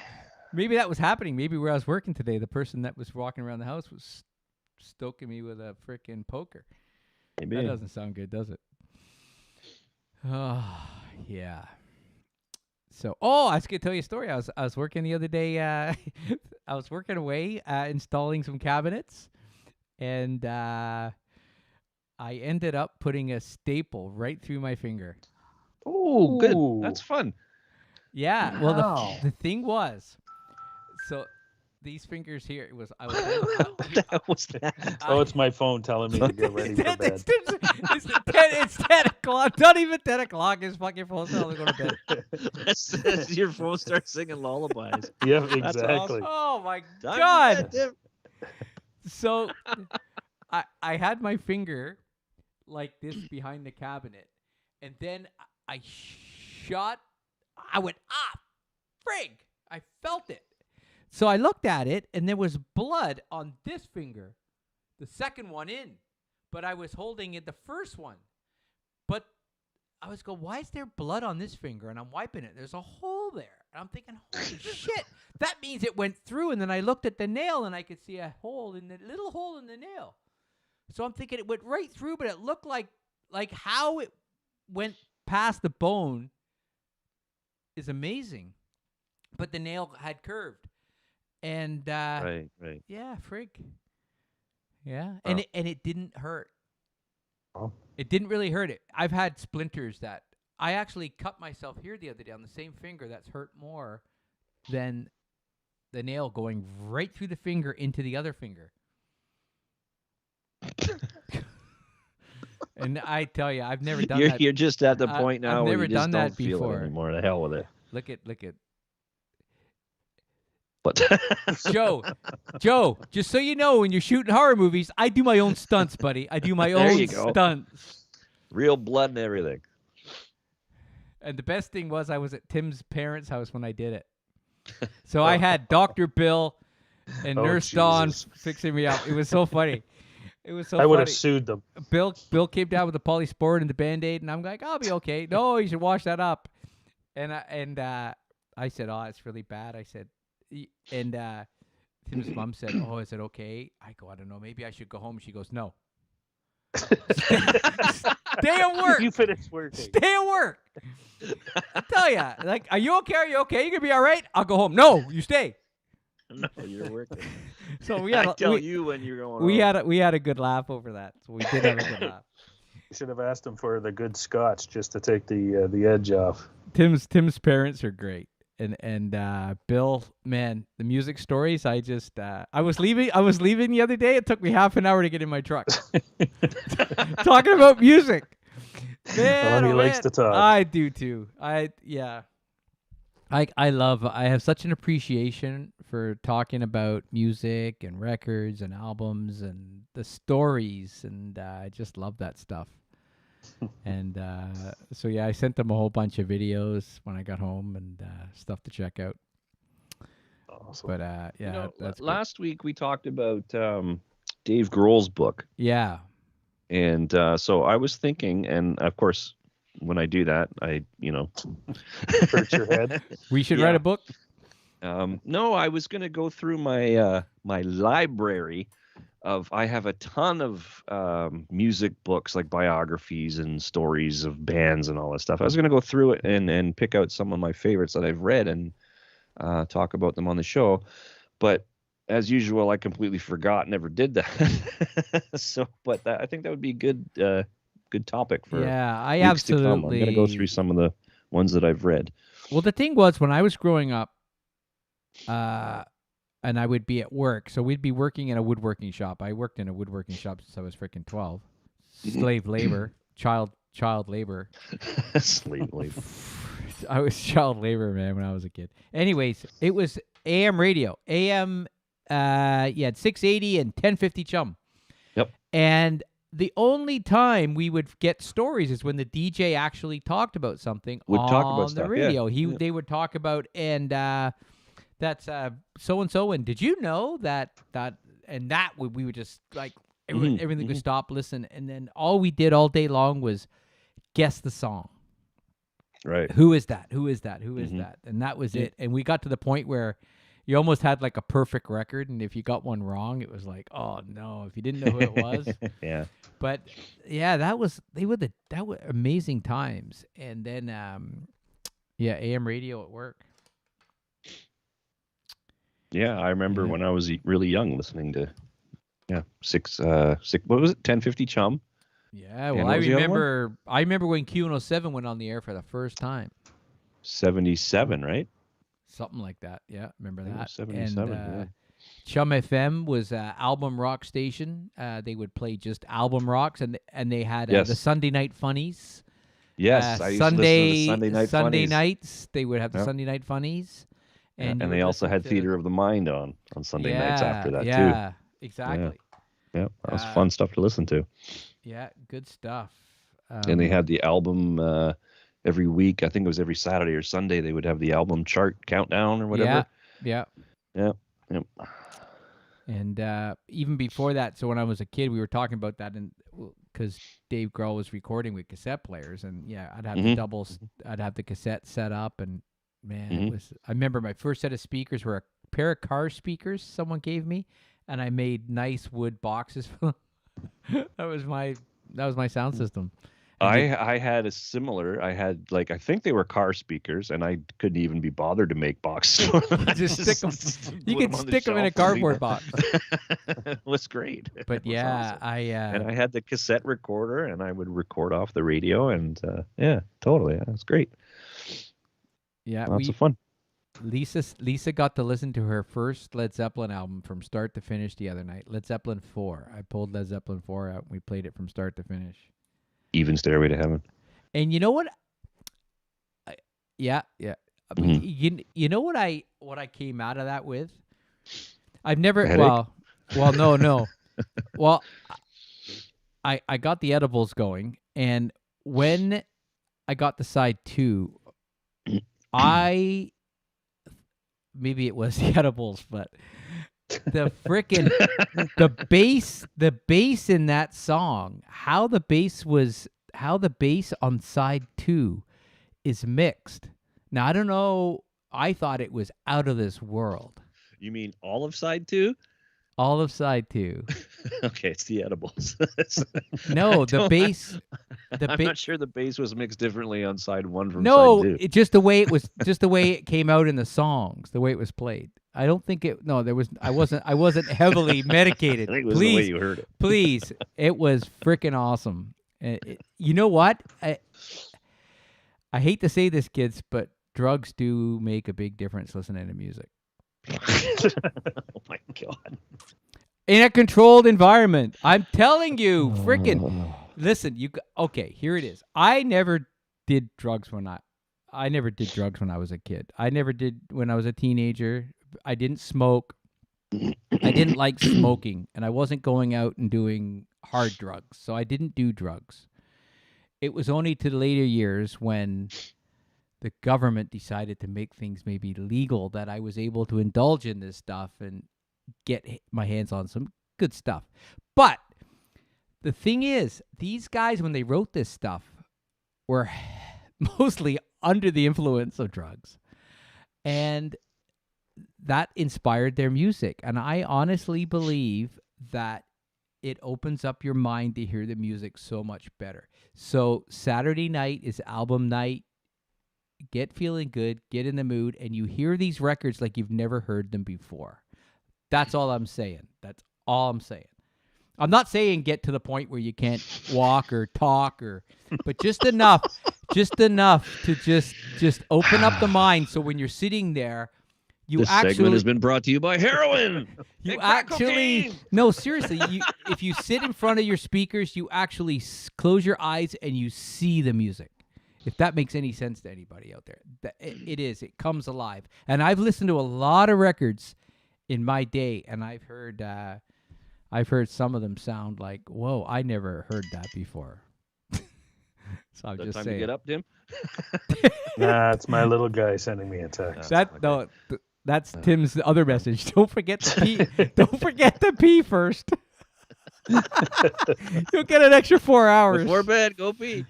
Maybe that was happening. Maybe where I was working today, the person that was walking around the house was stoking me with a freaking poker. Maybe. That doesn't sound good, does it? Oh, yeah. So, I was going to tell you a story. I was working the other day. I was working away installing some cabinets, and I ended up putting a staple right through my finger. Oh, good. That's fun. Yeah. Well, the thing was, so these fingers here, what the hell was that? It's my phone telling me to get ready for bed. It's 10 o'clock. Not even 10 o'clock. His fucking phone's telling me to go to bed. As your phone starts singing lullabies. Yeah, exactly. Awesome. Oh, my God. So I had my finger like this behind the cabinet, and then I went, frig. I felt it. So I looked at it, and there was blood on this finger, the second one in. But I was holding it, the first one. But I was going, why is there blood on this finger? And I'm wiping it. There's a hole there. And I'm thinking, holy shit. That means it went through. And then I looked at the nail, and I could see a little hole in the nail. So I'm thinking it went right through, but it looked like how it went past the bone is amazing. But the nail had curved. And right. Yeah, frig. Yeah, and it didn't hurt. Oh. It didn't really hurt it. I've had splinters that I actually cut myself here the other day on the same finger. That's hurt more than the nail going right through the finger into the other finger. And I tell you, I've never done you're, that. You're just at the point now I've where never you just done don't that feel before. it anymore. The hell with it. Look at But Joe, just so you know, when you're shooting horror movies, I do my own stunts, buddy. I do my There own you go. stunts. real blood and everything. And the best thing was I was at Tim's parents' house when I did it. So I had Dr. Bill and Nurse Dawn Jesus. fixing me up. It was so funny. It was so I would funny. have sued them. Bill came down with the polysporin and the Band-Aid, and I'm like, I'll be okay. No, you should wash that up. And I said, oh, it's really bad. I said, and Tim's mom said, oh, is it okay? I go, I don't know. Maybe I should go home. She goes, no. Stay at work. You finished working. Stay at work. I tell ya, like, are you okay? Are you okay? You gonna be all right? I'll go home. No, you stay. No, you're working. So we had. I tell you when you're going. We had a good laugh over that. So we did have a good laugh. You should have asked him for the good scotch just to take the edge off. Tim's parents are great, and Bill, man, the music stories. I was leaving the other day. It took me half an hour to get in my truck. Talking about music. Man, Well, he likes to talk. I do too. I have such an appreciation for talking about music and records and albums and the stories, and I just love that stuff. And so yeah, I sent them a whole bunch of videos when I got home and stuff to check out. Awesome. But yeah, that's good. last week we talked about Dave Grohl's book. Yeah. And so I was thinking, and of course, when I do that, I Hurt your head. We should write a book. No, I was going to go through my my library I have a ton of music books, like biographies and stories of bands and all that stuff. I was going to go through it and pick out some of my favorites that I've read and talk about them on the show. But as usual, I completely forgot, never did that. But I think that would be a good topic for I weeks to come. absolutely. I'm going to go through some of the ones that I've read. Well, the thing was, when I was growing up, and I would be at work, so we'd be working in a woodworking shop. I worked in a woodworking shop since I was freaking 12. Slave labor, child labor. Slave labor. I was child labor, man, when I was a kid. Anyways, it was AM radio. AM, you had 680 and 1050 chum. Yep. And the only time we would get stories is when the DJ actually talked about something on the radio. They would talk about, and that's so-and-so, and did you know that we would just, like, everything would stop, listen, and then all we did all day long was guess the song. Right. Who is that? Who is that? Who is that? And that was it. And we got to the point where you almost had like a perfect record, and if you got one wrong, it was like, oh no, if you didn't know who it was. Yeah. But yeah, that were amazing times. And then AM radio at work. Yeah, I remember when I was really young listening to six what was it? 1050 chum. Yeah, well, I remember when Q107 went on the air for the first time. 77, right? Something like that. Yeah, remember that. 77. And, Chum FM was an album rock station. They would play just album rocks, and they had the Sunday Night Funnies. Yes, I used to listen to the Sunday Sunday Funnies. nights. They would have the Sunday Night Funnies. And they also had Theater of the Mind on Sunday nights after that, too. Yeah, exactly. Yeah, that was fun stuff to listen to. Yeah, good stuff. And they had the album every week. I think it was every Saturday or Sunday. They would have the album chart countdown or whatever. Yeah. And even before that, so when I was a kid, we were talking about that, and because Dave Grohl was recording with cassette players, and I'd have the doubles. I'd have the cassette set up, and man, it was. I remember my first set of speakers were a pair of car speakers someone gave me, and I made nice wood boxes. That was my sound system. I had a similar. I had I think they were car speakers, and I couldn't even be bothered to make boxes. Just stick them. You could stick them in a cardboard box. It was great. But awesome. And I had the cassette recorder, and I would record off the radio, and totally, that was great. Yeah, lots of fun. Lisa got to listen to her first Led Zeppelin album from start to finish the other night. Led Zeppelin 4. I pulled Led Zeppelin 4 out, and we played it from start to finish. Even Stairway to Heaven. And you know what? Yeah. Mhm. You know what I came out of that with? I've never Headache? no. Well, I got the edibles going, and when I got the side 2, maybe it was the edibles, but the frickin' the bass in that song, how the bass on side 2 is mixed. Now I don't know, I thought it was out of this world. You mean all of side 2? All of side 2. Okay, it's the edibles. No, the bass. I'm not sure the bass was mixed differently on side 1 from No, side 2. just the way it was, just the way it came out in the songs, the way it was played. I don't think it. No, there was. I wasn't heavily medicated. I think it was the way you heard it. Please, it was freaking awesome. You know what? I hate to say this, kids, but drugs do make a big difference listening to music. Oh my God. In a controlled environment. I'm telling you, freaking listen, okay, here it is. I never did drugs when I was a kid. I never did when I was a teenager. I didn't smoke. I didn't like smoking, and I wasn't going out and doing hard drugs. So I didn't do drugs. It was only to the later years when the government decided to make things maybe legal that I was able to indulge in this stuff and get my hands on some good stuff. But the thing is, these guys, when they wrote this stuff, were mostly under the influence of drugs. And that inspired their music. And I honestly believe that it opens up your mind to hear the music so much better. So Saturday night is album night. Get feeling good, get in the mood, and you hear these records like you've never heard them before. That's all I'm saying. That's all I'm saying. I'm not saying get to the point where you can't walk or talk, but just enough to just open up the mind. So when you're sitting there, This segment has been brought to you by heroin. You actually, no, seriously, if you sit in front of your speakers, you actually close your eyes and you see the music. If that makes any sense to anybody out there, it comes alive. And I've listened to a lot of records in my day, and I've heard some of them sound like, whoa, I never heard that before. So I'm just time saying. to get up, Tim? Nah, it's my little guy sending me a text. That's Tim's other message. Don't forget the pee. Don't forget the pee first. You'll get an extra 4 hours. Before bed, go pee.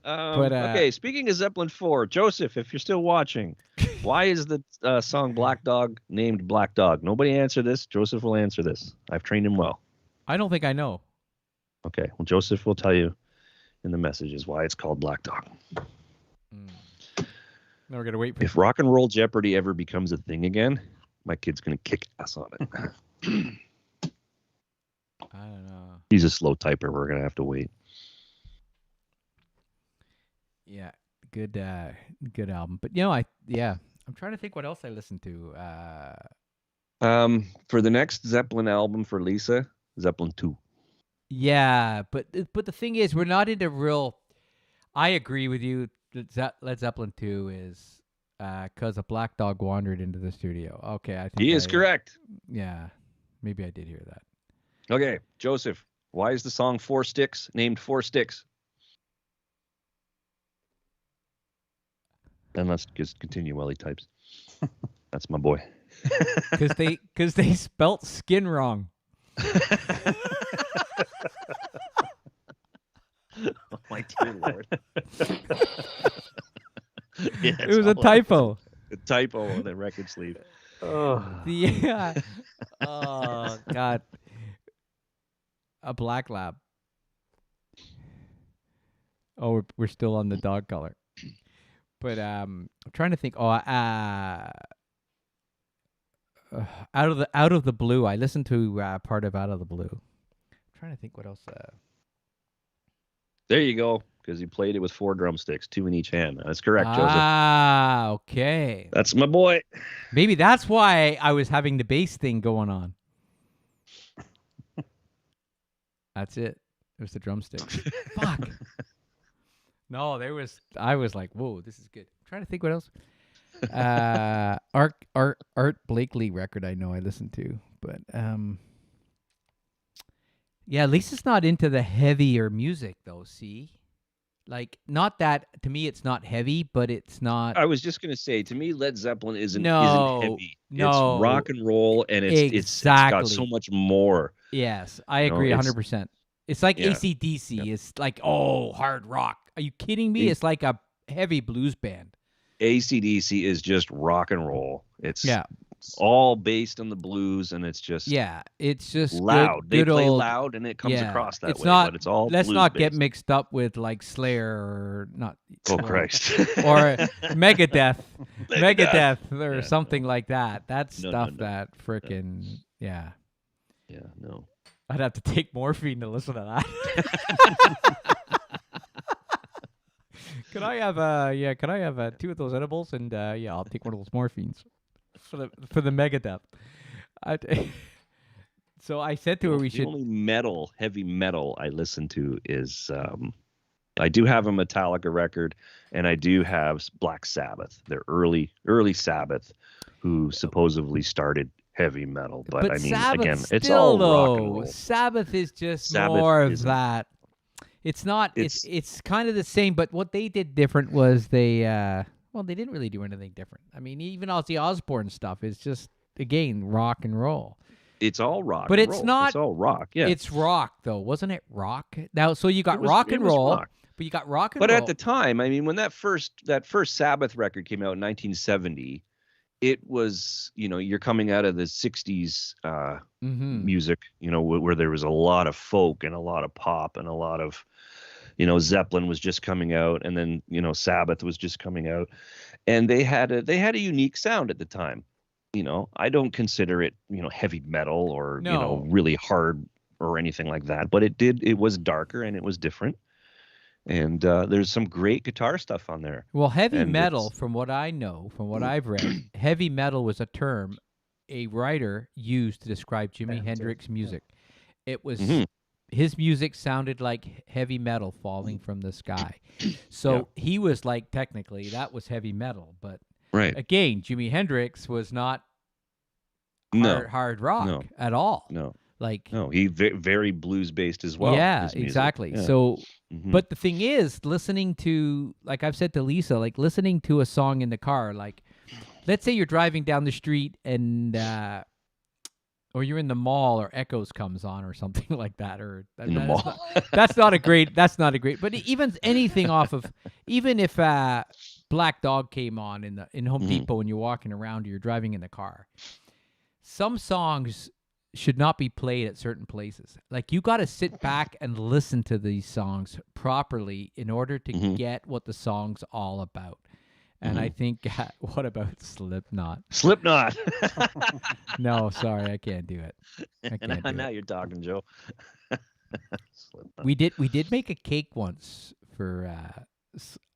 Okay, speaking of Zeppelin 4, Joseph, if you're still watching, why is the song Black Dog named Black Dog? Nobody answer this. Joseph will answer this. I've trained him well. I don't think I know. Okay, well, Joseph will tell you in the messages why it's called Black Dog. Now we're going to wait for If Rock and Roll Jeopardy ever becomes a thing again, my kid's going to kick ass on it. I don't know. He's a slow typer. We're going to have to wait. Yeah, good album. But I'm trying to think what else I listened to. For the next Zeppelin album for Lisa, Zeppelin 2. Yeah, but the thing is, we're not into real. I agree with you. Led Zeppelin 2 is because a black dog wandered into the studio. Okay, I think he is correct. Yeah, maybe I did hear that. Okay, Joseph, why is the song Four Sticks named Four Sticks? Then let's just continue while he types. That's my boy. Because they spelt skin wrong. Oh my dear Lord. Yeah, it was a typo. A typo on the record sleeve. Oh. Yeah. Oh God. A black lab. Oh, we're still on the dog color. But I'm trying to think. Out of the blue. I listened to part of Out of the Blue. I'm trying to think what else. There you go. Because he played it with 4 drumsticks, 2 in each hand. That's correct, Joseph. Ah, okay. That's my boy. Maybe that's why I was having the bass thing going on. That's it. It was the drumsticks. Fuck. No, I was like, whoa, this is good. I'm trying to think what else. Art Blakely record I know I listened to, but yeah, at least it's not into the heavier music though. See, like not that to me it's not heavy, but it's not. I was just gonna say, to me, Led Zeppelin isn't heavy. No, It's rock and roll, and it's got so much more. Yes, I agree 100%. It's like AC/DC. Yeah. It's like, oh, hard rock. Are you kidding me? It's like a heavy blues band. AC/DC is just rock and roll. It's all based on the blues, and it's just it's just loud. Good they play old, loud, and it comes across that it's way. Not, but it's all let's blues not based. get mixed up with like Slayer or not. Oh Christ! Or Megadeth or something like that. That's stuff that frickin' Yeah, no. I'd have to take morphine to listen to that. Can I have 2 of those edibles and I'll take one of those morphines for the Megadeth. So I said to her we should. The only heavy metal I listen to is I do have a Metallica record, and I do have Black Sabbath, their early Sabbath, who supposedly started heavy metal. But I mean, Sabbath again, still, it's all rock and roll. Sabbath is just more of that. It's not. It's kind of the same, but what they did different was they didn't really do anything different. I mean, even Ozzy Osbourne stuff is just again rock and roll. It's all rock, but and it's roll. not. It's all rock. Yeah, it's rock though, wasn't it? Rock. Now, so you got rock and roll, rock. but you got rock and roll. But at the time, I mean, when that first Sabbath record came out in 1970. It was, you're coming out of the 60s music, where there was a lot of folk and a lot of pop and a lot of, Zeppelin was just coming out, and then, Sabbath was just coming out, and they had a unique sound at the time. I don't consider it, heavy metal or, really hard or anything like that, but it was darker and it was different. And there's some great guitar stuff on there. Well, heavy metal, from what I know, from what I've read, heavy metal was a term a writer used to describe Jimi Hendrix's music. It was his music sounded like heavy metal falling from the sky. So he was like, technically, that was heavy metal. But again, Jimi Hendrix was not hard rock at all. No, he very blues based as well. Yeah, exactly. Yeah. So, but the thing is, listening to, like I've said to Lisa, like listening to a song in the car, like let's say you're driving down the street and, or you're in the mall or Echoes comes on or something like that, or that's not a great, but even anything off of, even if Black Dog came on in Home Depot when you're walking around or you're driving in the car, some songs should not be played at certain places. Like you got to sit back and listen to these songs properly in order to get what the song's all about. And I think, what about Slipknot? Slipknot. No, sorry, I can't do it. Now you're talking, Joe. We did make a cake once for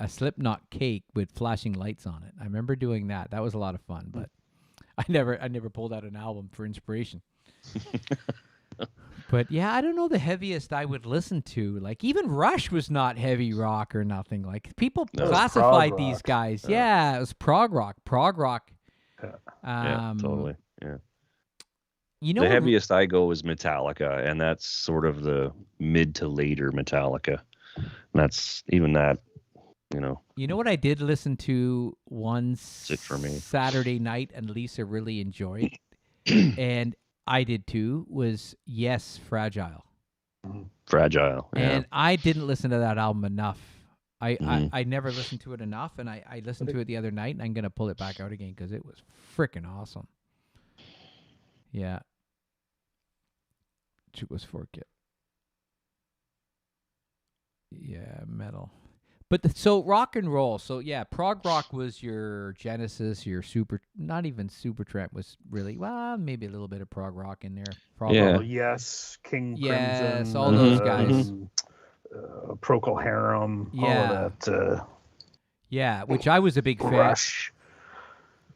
a Slipknot cake with flashing lights on it. I remember doing that. That was a lot of fun, but I never pulled out an album for inspiration. But yeah, I don't know the heaviest I would listen to. Like even Rush was not heavy rock or nothing. Like people classified these guys. Yeah, it was prog rock. Yeah, totally. Yeah. The heaviest I go is Metallica, and that's sort of the mid to later Metallica. And that's even that, You know what I did listen to one for me. Saturday night, and Lisa really enjoyed, and I did too, was Yes, Fragile. Fragile. Yeah. And I didn't listen to that album enough. I never listened to it enough, and I listened to it the other night, and I'm going to pull it back out again because it was freaking awesome. Yeah. It was for Kit. Yeah, metal. But so rock and roll. So yeah, prog rock was your Genesis, your not even Supertramp was really, well, maybe a little bit of prog rock in there. Oh, yes, King Crimson. All those guys. Procol Harum, all of that. Yeah, which I was a big fan. Rush.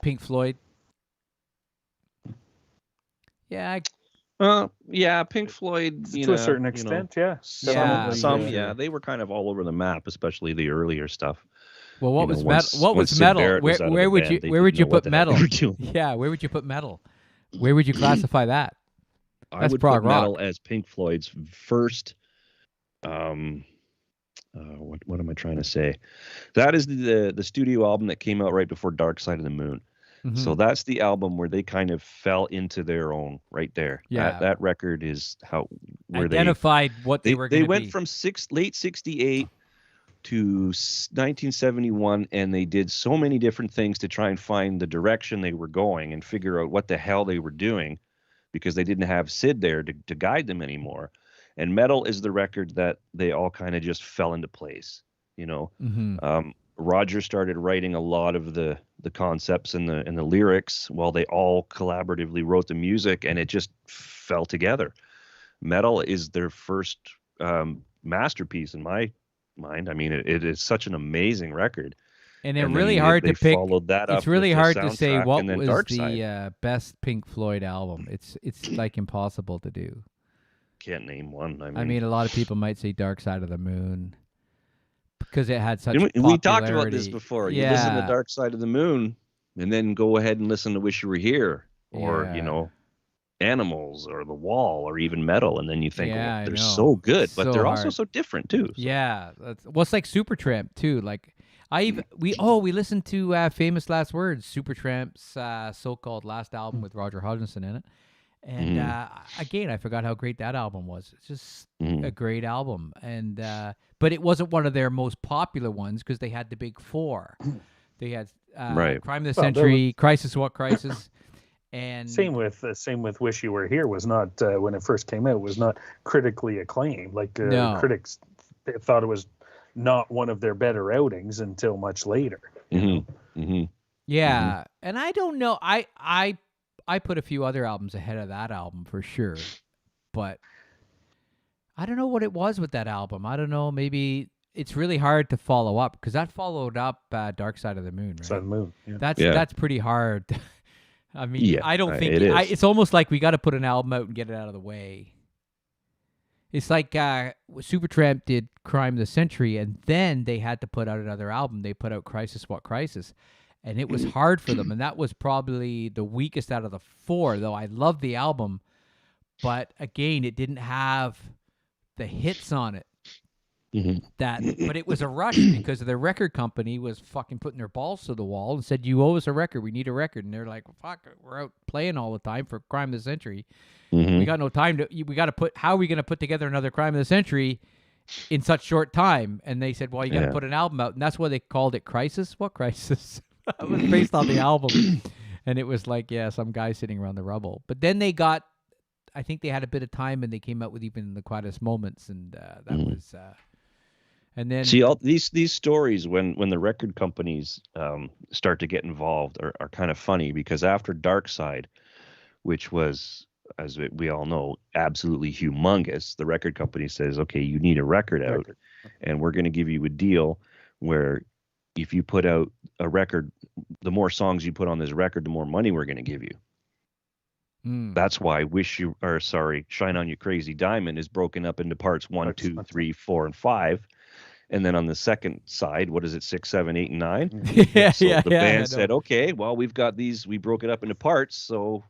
Pink Floyd. Yeah. Yeah, Pink Floyd, to a certain extent, yeah. They were kind of all over the map, especially the earlier stuff. Well, what was metal? What once was Sid metal? Barrett was out of Where the would band, you put metal? they were doing. Yeah, where would you put metal? Where would you classify that? I would prog put metal rock. as Pink Floyd's first. What am I trying to say? That is the studio album that came out right before Dark Side of the Moon. Mm-hmm. So that's the album where they kind of fell into their own right there. Yeah. That record is where identified what they were going to be. They went from late 68 to 1971, and they did so many different things to try and find the direction they were going and figure out what the hell they were doing, because they didn't have Sid there to guide them anymore. And Metal is the record that they all kind of just fell into place, you know. Mm-hmm. Roger started writing a lot of the concepts and the lyrics while they all collaboratively wrote the music, and it just fell together. Metal is their first masterpiece in my mind. I mean, it is such an amazing record. And they're really hard to pick. That it's really hard to say what was the best Pink Floyd album. It's like impossible to do. Can't name one. I mean, a lot of people might say Dark Side of the Moon because it had such popularity. We talked about this before. You listen to Dark Side of the Moon and then go ahead and listen to Wish You Were Here, or Animals, or The Wall, or even Metal, and then you think, they're so good, but they're also so different too. So. Yeah, it's like Supertramp too. Like we listened to Famous Last Words, Supertramp's so-called last album with Roger Hodgson in it. And again, I forgot how great that album was. It's just a great album, and but it wasn't one of their most popular ones because they had the big four. They had Crime of the Century, Crisis What Crisis, and same with Wish You Were Here was not when it first came out was not critically acclaimed. Like critics thought it was not one of their better outings until much later. Mm-hmm. Mm-hmm. Yeah, and I don't know. I put a few other albums ahead of that album for sure, but I don't know what it was with that album. I don't know. Maybe it's really hard to follow up because that followed up Dark Side of the Moon, right? Side of the Moon. Yeah. That's pretty hard. I mean, I don't think it's almost like we got to put an album out and get it out of the way. It's like Supertramp did Crime of the Century, and then they had to put out another album. They put out Crisis What Crisis. And it was hard for them, and that was probably the weakest out of the four, though I love the album. But again, it didn't have the hits on it. Mm-hmm. But it was a rush because their record company was fucking putting their balls to the wall and said, "You owe us a record. We need a record." And they're like, "Fuck, we're out playing all the time for Crime of the Century. Mm-hmm. We got no time to. We got to put. How are we going to put together another Crime of the Century in such short time?" And they said, "Well, you got to put an album out," and that's why they called it Crisis. What Crisis? It was based on the album, and it was like, some guy sitting around the rubble. But then I think they had a bit of time, and they came out with even the quietest moments, and that was. And then see all these stories when the record companies start to get involved are kind of funny, because after Dark Side, which was, as we all know, absolutely humongous, the record company says, "Okay, you need a record out, and we're going to give you a deal where." If you put out a record, the more songs you put on this record, the more money we're going to give you. That's why Shine On You Crazy Diamond is broken up into parts 1, 2, 3, 4, and 5. And then on the second side, what is it, 6, 7, 8, and 9? The band said, okay, well, we've got these, we broke it up into parts, so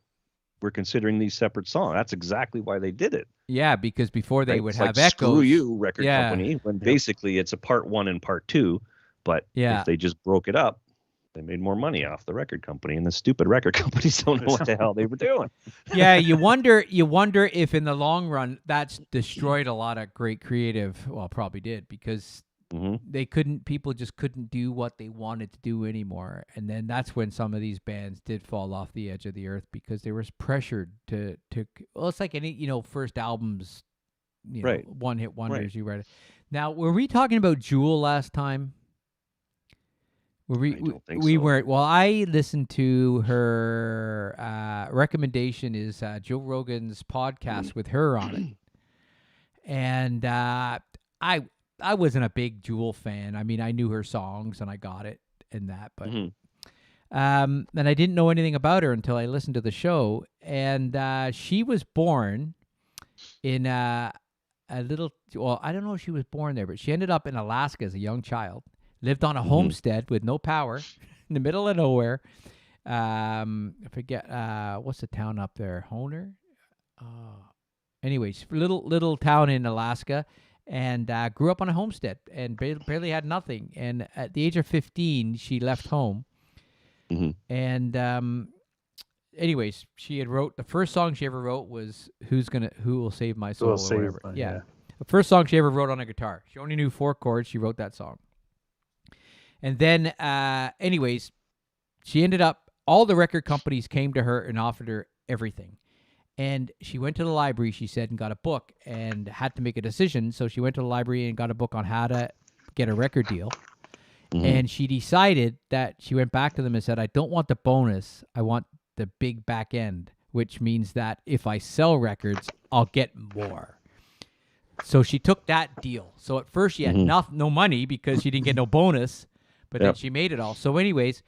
we're considering these separate songs. That's exactly why they did it. Yeah, because before they would have like, echoes. Screw you, record company, when basically it's a part 1 and part 2. But if they just broke it up, they made more money off the record company, and the stupid record companies don't know what the hell they were doing. Yeah, you wonder if in the long run that's destroyed a lot of great creative. Well, probably did, because people just couldn't do what they wanted to do anymore. And then that's when some of these bands did fall off the edge of the earth because they were pressured to. Well, it's like any first albums, one hit wonders. You read it. Now, were we talking about Jewel last time? I don't think we so. weren't. Well, I listened to her recommendation is Joe Rogan's podcast with her on it, and I wasn't a big Jewel fan. I mean, I knew her songs and I got it and that, but And I didn't know anything about her until I listened to the show. And she was born in a little, well, I don't know if she was born there, but she ended up in Alaska as a young child, lived on a homestead with no power in the middle of nowhere. I forget, what's the town up there? Honer? Anyways, little town in Alaska, and grew up on a homestead and barely had nothing. And at the age of 15, she left home. And anyways, she had wrote, the first song she ever wrote was Who Will Save My Soul, or whatever. Yeah. The first song she ever wrote on a guitar. She only knew 4 chords. She wrote that song. And then, anyways, she ended up, all the record companies came to her and offered her everything. And she went to the library, she said, and got a book and had to make a decision. So she went to the library and got a book on how to get a record deal. And she decided that she went back to them and said, I don't want the bonus. I want the big back end, which means that if I sell records, I'll get more. So she took that deal. So at first she had no money because she didn't get no bonus, but then she made it all. So anyways,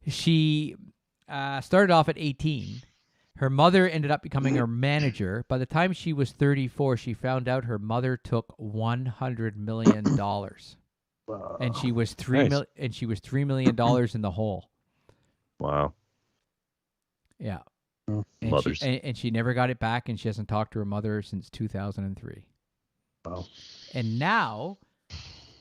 she started off at 18. Her mother ended up becoming her manager. By the time she was 34, she found out her mother took $100 million. And she was $3 million in the hole. Wow. Yeah. Mothers. And she never got it back, and she hasn't talked to her mother since 2003. Wow. And now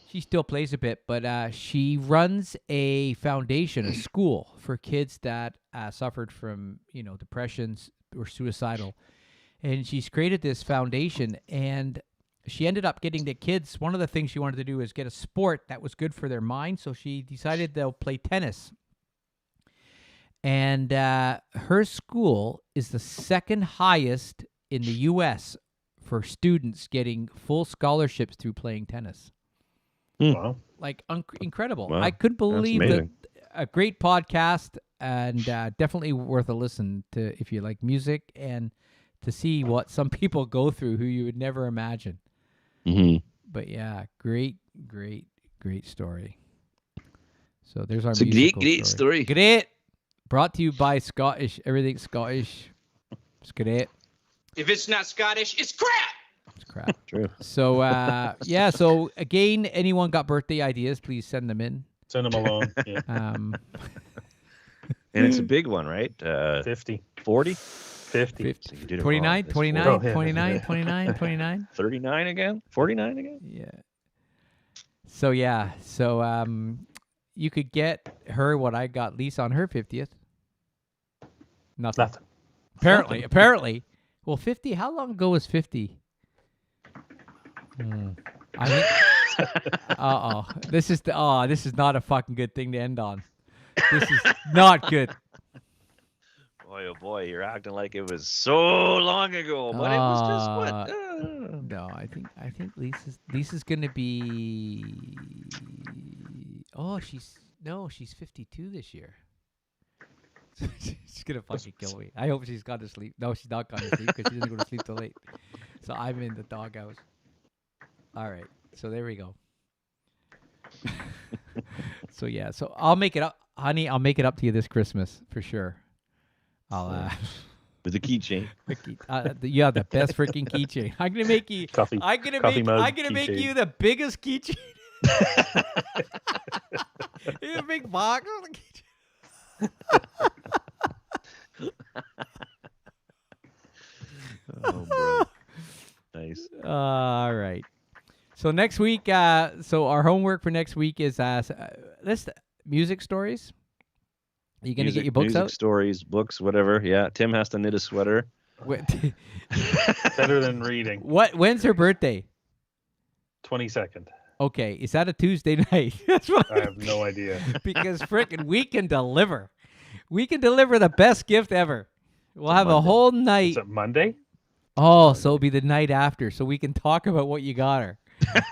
she still plays a bit, but she runs a foundation, a school for kids that suffered from, depressions or suicidal. And she's created this foundation, and she ended up getting the kids. One of the things she wanted to do is get a sport that was good for their mind. So she decided they'll play tennis. And her school is the second highest in the U.S. for students getting full scholarships through playing tennis. Wow. Like incredible. Wow. I couldn't believe that. amazing. A great podcast, and definitely worth a listen to if you like music and to see what some people go through who you would never imagine. But yeah, great story. So there's our musical story. Great. Brought to you by Scottish. Everything Scottish. It's great. If it's not Scottish, it's crap. It's crap. True. So yeah. So again, anyone got birthday ideas? Please send them in. Send them along. Yeah. And it's a big one, right? 50. 40? 50. 50. So you did it 29, wrong. It's 29, 40. 29, 29, 29. 39 again? 49 again? Yeah. So yeah. So you could get her what I got Lisa on her 50th. Nothing. Apparently. Well, 50. How long ago was 50? I think. This is not a fucking good thing to end on. This is not good. Boy, oh boy, you're acting like it was so long ago, but it was just what? No, I think Lisa's gonna be. Oh, she's 52 this year. She's gonna fucking kill me. I hope she's gone to sleep. No, she's not gone to sleep because she doesn't go to sleep till late. So I'm in the doghouse. All right. So there we go. So yeah. So I'll make it up, honey. I'll make it up to you this Christmas for sure. I'll with a keychain. Yeah, the best freaking keychain. I'm gonna make you. I'm gonna make you the biggest keychain. You a big box of the keychain. Oh, bro. Nice. All right. So next week, so our homework for next week is list music stories. Are you going to get your books music out? Stories, books, whatever. Yeah, Tim has to knit a sweater. Better than reading. When's her birthday? 22nd. Okay, is that a Tuesday night? That's what I have no idea. Because frickin' we can deliver. We can deliver the best gift ever. We'll have Monday. a whole night. Is it Monday? Oh, so it'll be the night after, so we can talk about what you got her.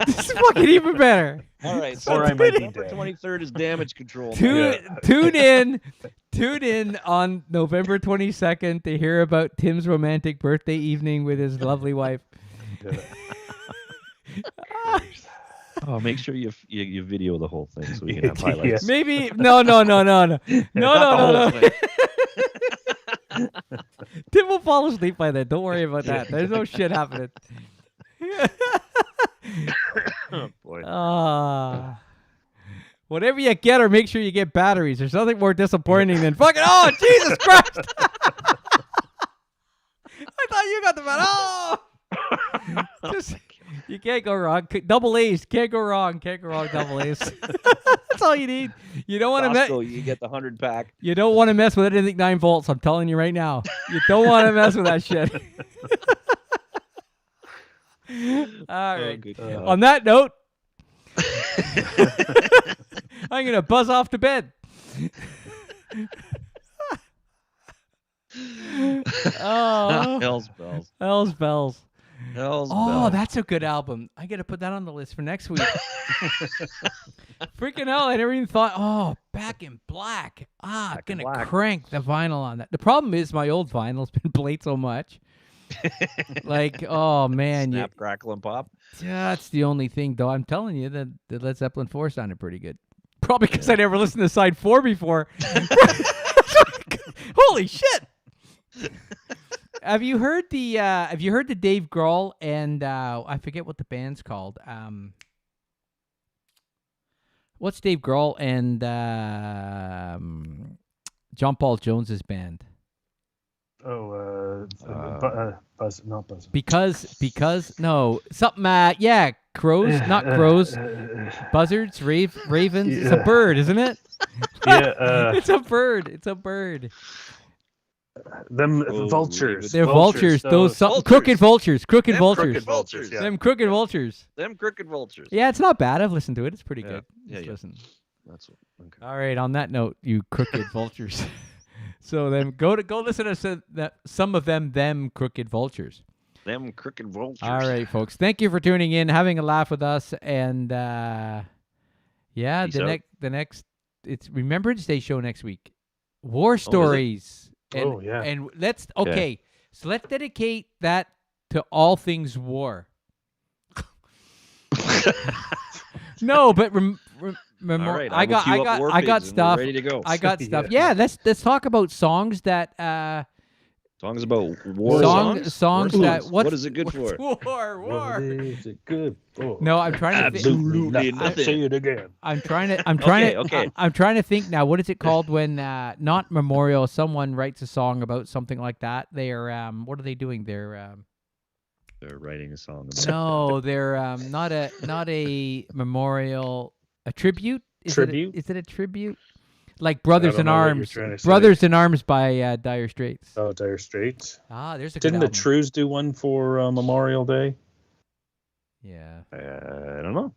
This is fucking even better. All right, so Or I might be November dead. 23rd is damage control. Tune in on November 22nd to hear about Tim's romantic birthday evening with his lovely wife. Oh, make sure you video the whole thing so we can have highlights. Maybe no. Tim will fall asleep by then. Don't worry about that. There's no shit happening. Oh boy. Whatever you get, or make sure you get batteries. There's nothing more disappointing than fucking. Oh, Jesus Christ! I thought you got the bat. Oh, just you can't go wrong. Double A's can't go wrong. Can't go wrong. Double A's. That's all you need. You don't want to mess. You get the 100-pack. You don't want to mess with anything 9 volts. I'm telling you right now. You don't want to mess with that shit. All right. On that note, I'm gonna buzz off to bed. Oh, Hell's bells. Hell's bells. Hell's Oh, bells. that's a good album. I gotta put that on the list for next week. Freaking hell, I never even thought. Oh, Back in Black. Back in Gonna Black. crank the vinyl on that. The problem is my old vinyl's been played so much. Like, oh man, Snap, crackle, and pop. that's the only thing, though. I'm telling you that the Led Zeppelin 4 sounded pretty good. Probably because I never listened to side 4 before. Holy shit! Have you heard the Dave Grohl and I forget what the band's called. What's Dave Grohl and John Paul Jones's band? Buzz, not Buzz. Because no, something yeah, crows, not crows, buzzards, ravens. Yeah. It's a bird, isn't it? Yeah, It's a bird. It's a bird. them Oh, vultures. They're vultures. Those vultures. crooked vultures. Crooked Them vultures. crooked vultures. Yeah. Them crooked vultures. Them crooked vultures. Yeah, it's not bad. I've listened to it. It's pretty Yeah. good. Yeah, Just yeah. listen. That's okay. All right. On that note, you crooked vultures. So then go listen to some of them crooked vultures. Them crooked vultures. All right, folks. Thank you for tuning in, having a laugh with us, and yeah, Peace out. the next it's Remembrance Day show next week. War stories. Oh, yeah. And let's so let's dedicate that to all things war. No, but All right, I got will queue up War I got Pigs and we're stuff. ready to go. I got stuff. Yeah. Yeah, let's talk about songs that Songs about war. songs War that what is it good for? War. What is it good for? No, I'm trying to Absolutely nothing. Say it again. I'm trying to Okay. I'm trying to think now. What is it called when not memorial? Someone writes a song about something like that. They're what are they doing? They're writing a song about no, they're not a memorial, a tribute. Tribute? Is it a tribute? Like Brothers I in don't know what you're Arms. trying to say. Brothers in Arms by Dire Straits. Oh, Dire Straits. There's a Didn't good the album. Trews do one for Memorial Day? Yeah. I don't know.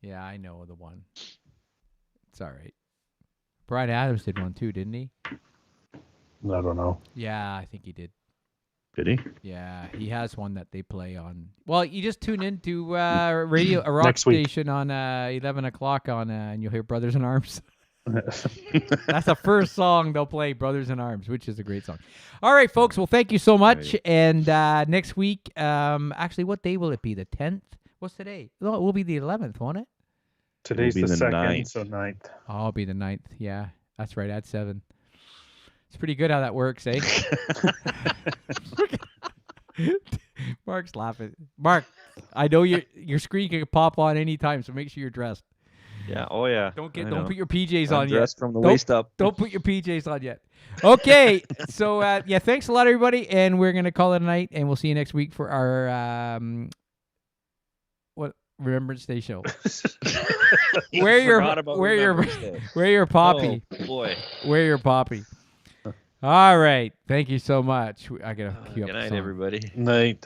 Yeah, I know the one. It's all right. Bryan Adams did one too, didn't he? I don't know. Yeah, I think he did. Did he? Yeah, he has one that they play on. Well, you just tune in to radio, a rock Next week. station on 11 o'clock on, and you'll hear Brothers in Arms. That's the first song they'll play, Brothers in Arms, which is a great song. All right, folks. Well, thank you so much. Right. And next week, actually, what day will it be? The 10th? What's today? No, it will be the 11th, won't it? Today's be the the 2nd, 9th. so 9th. Oh, it'll be the 9th. Yeah, that's right. Add 7. It's pretty good how that works, eh? Mark's laughing. Mark, I know your screen can pop on anytime, so make sure you're dressed. Yeah. Oh yeah. Don't I put know. your PJs I'm on yet. dressed from the Don't- waist up. Don't put your PJs on yet. Okay, so yeah, thanks a lot, everybody, and we're gonna call it a night, and we'll see you next week for our Remembrance Day show. Wear your Forgot about wear your Remembrance Day. wear your poppy. Oh boy. Wear your poppy. All right, thank you so much. I gotta queue up Good the night, song. everybody. Night.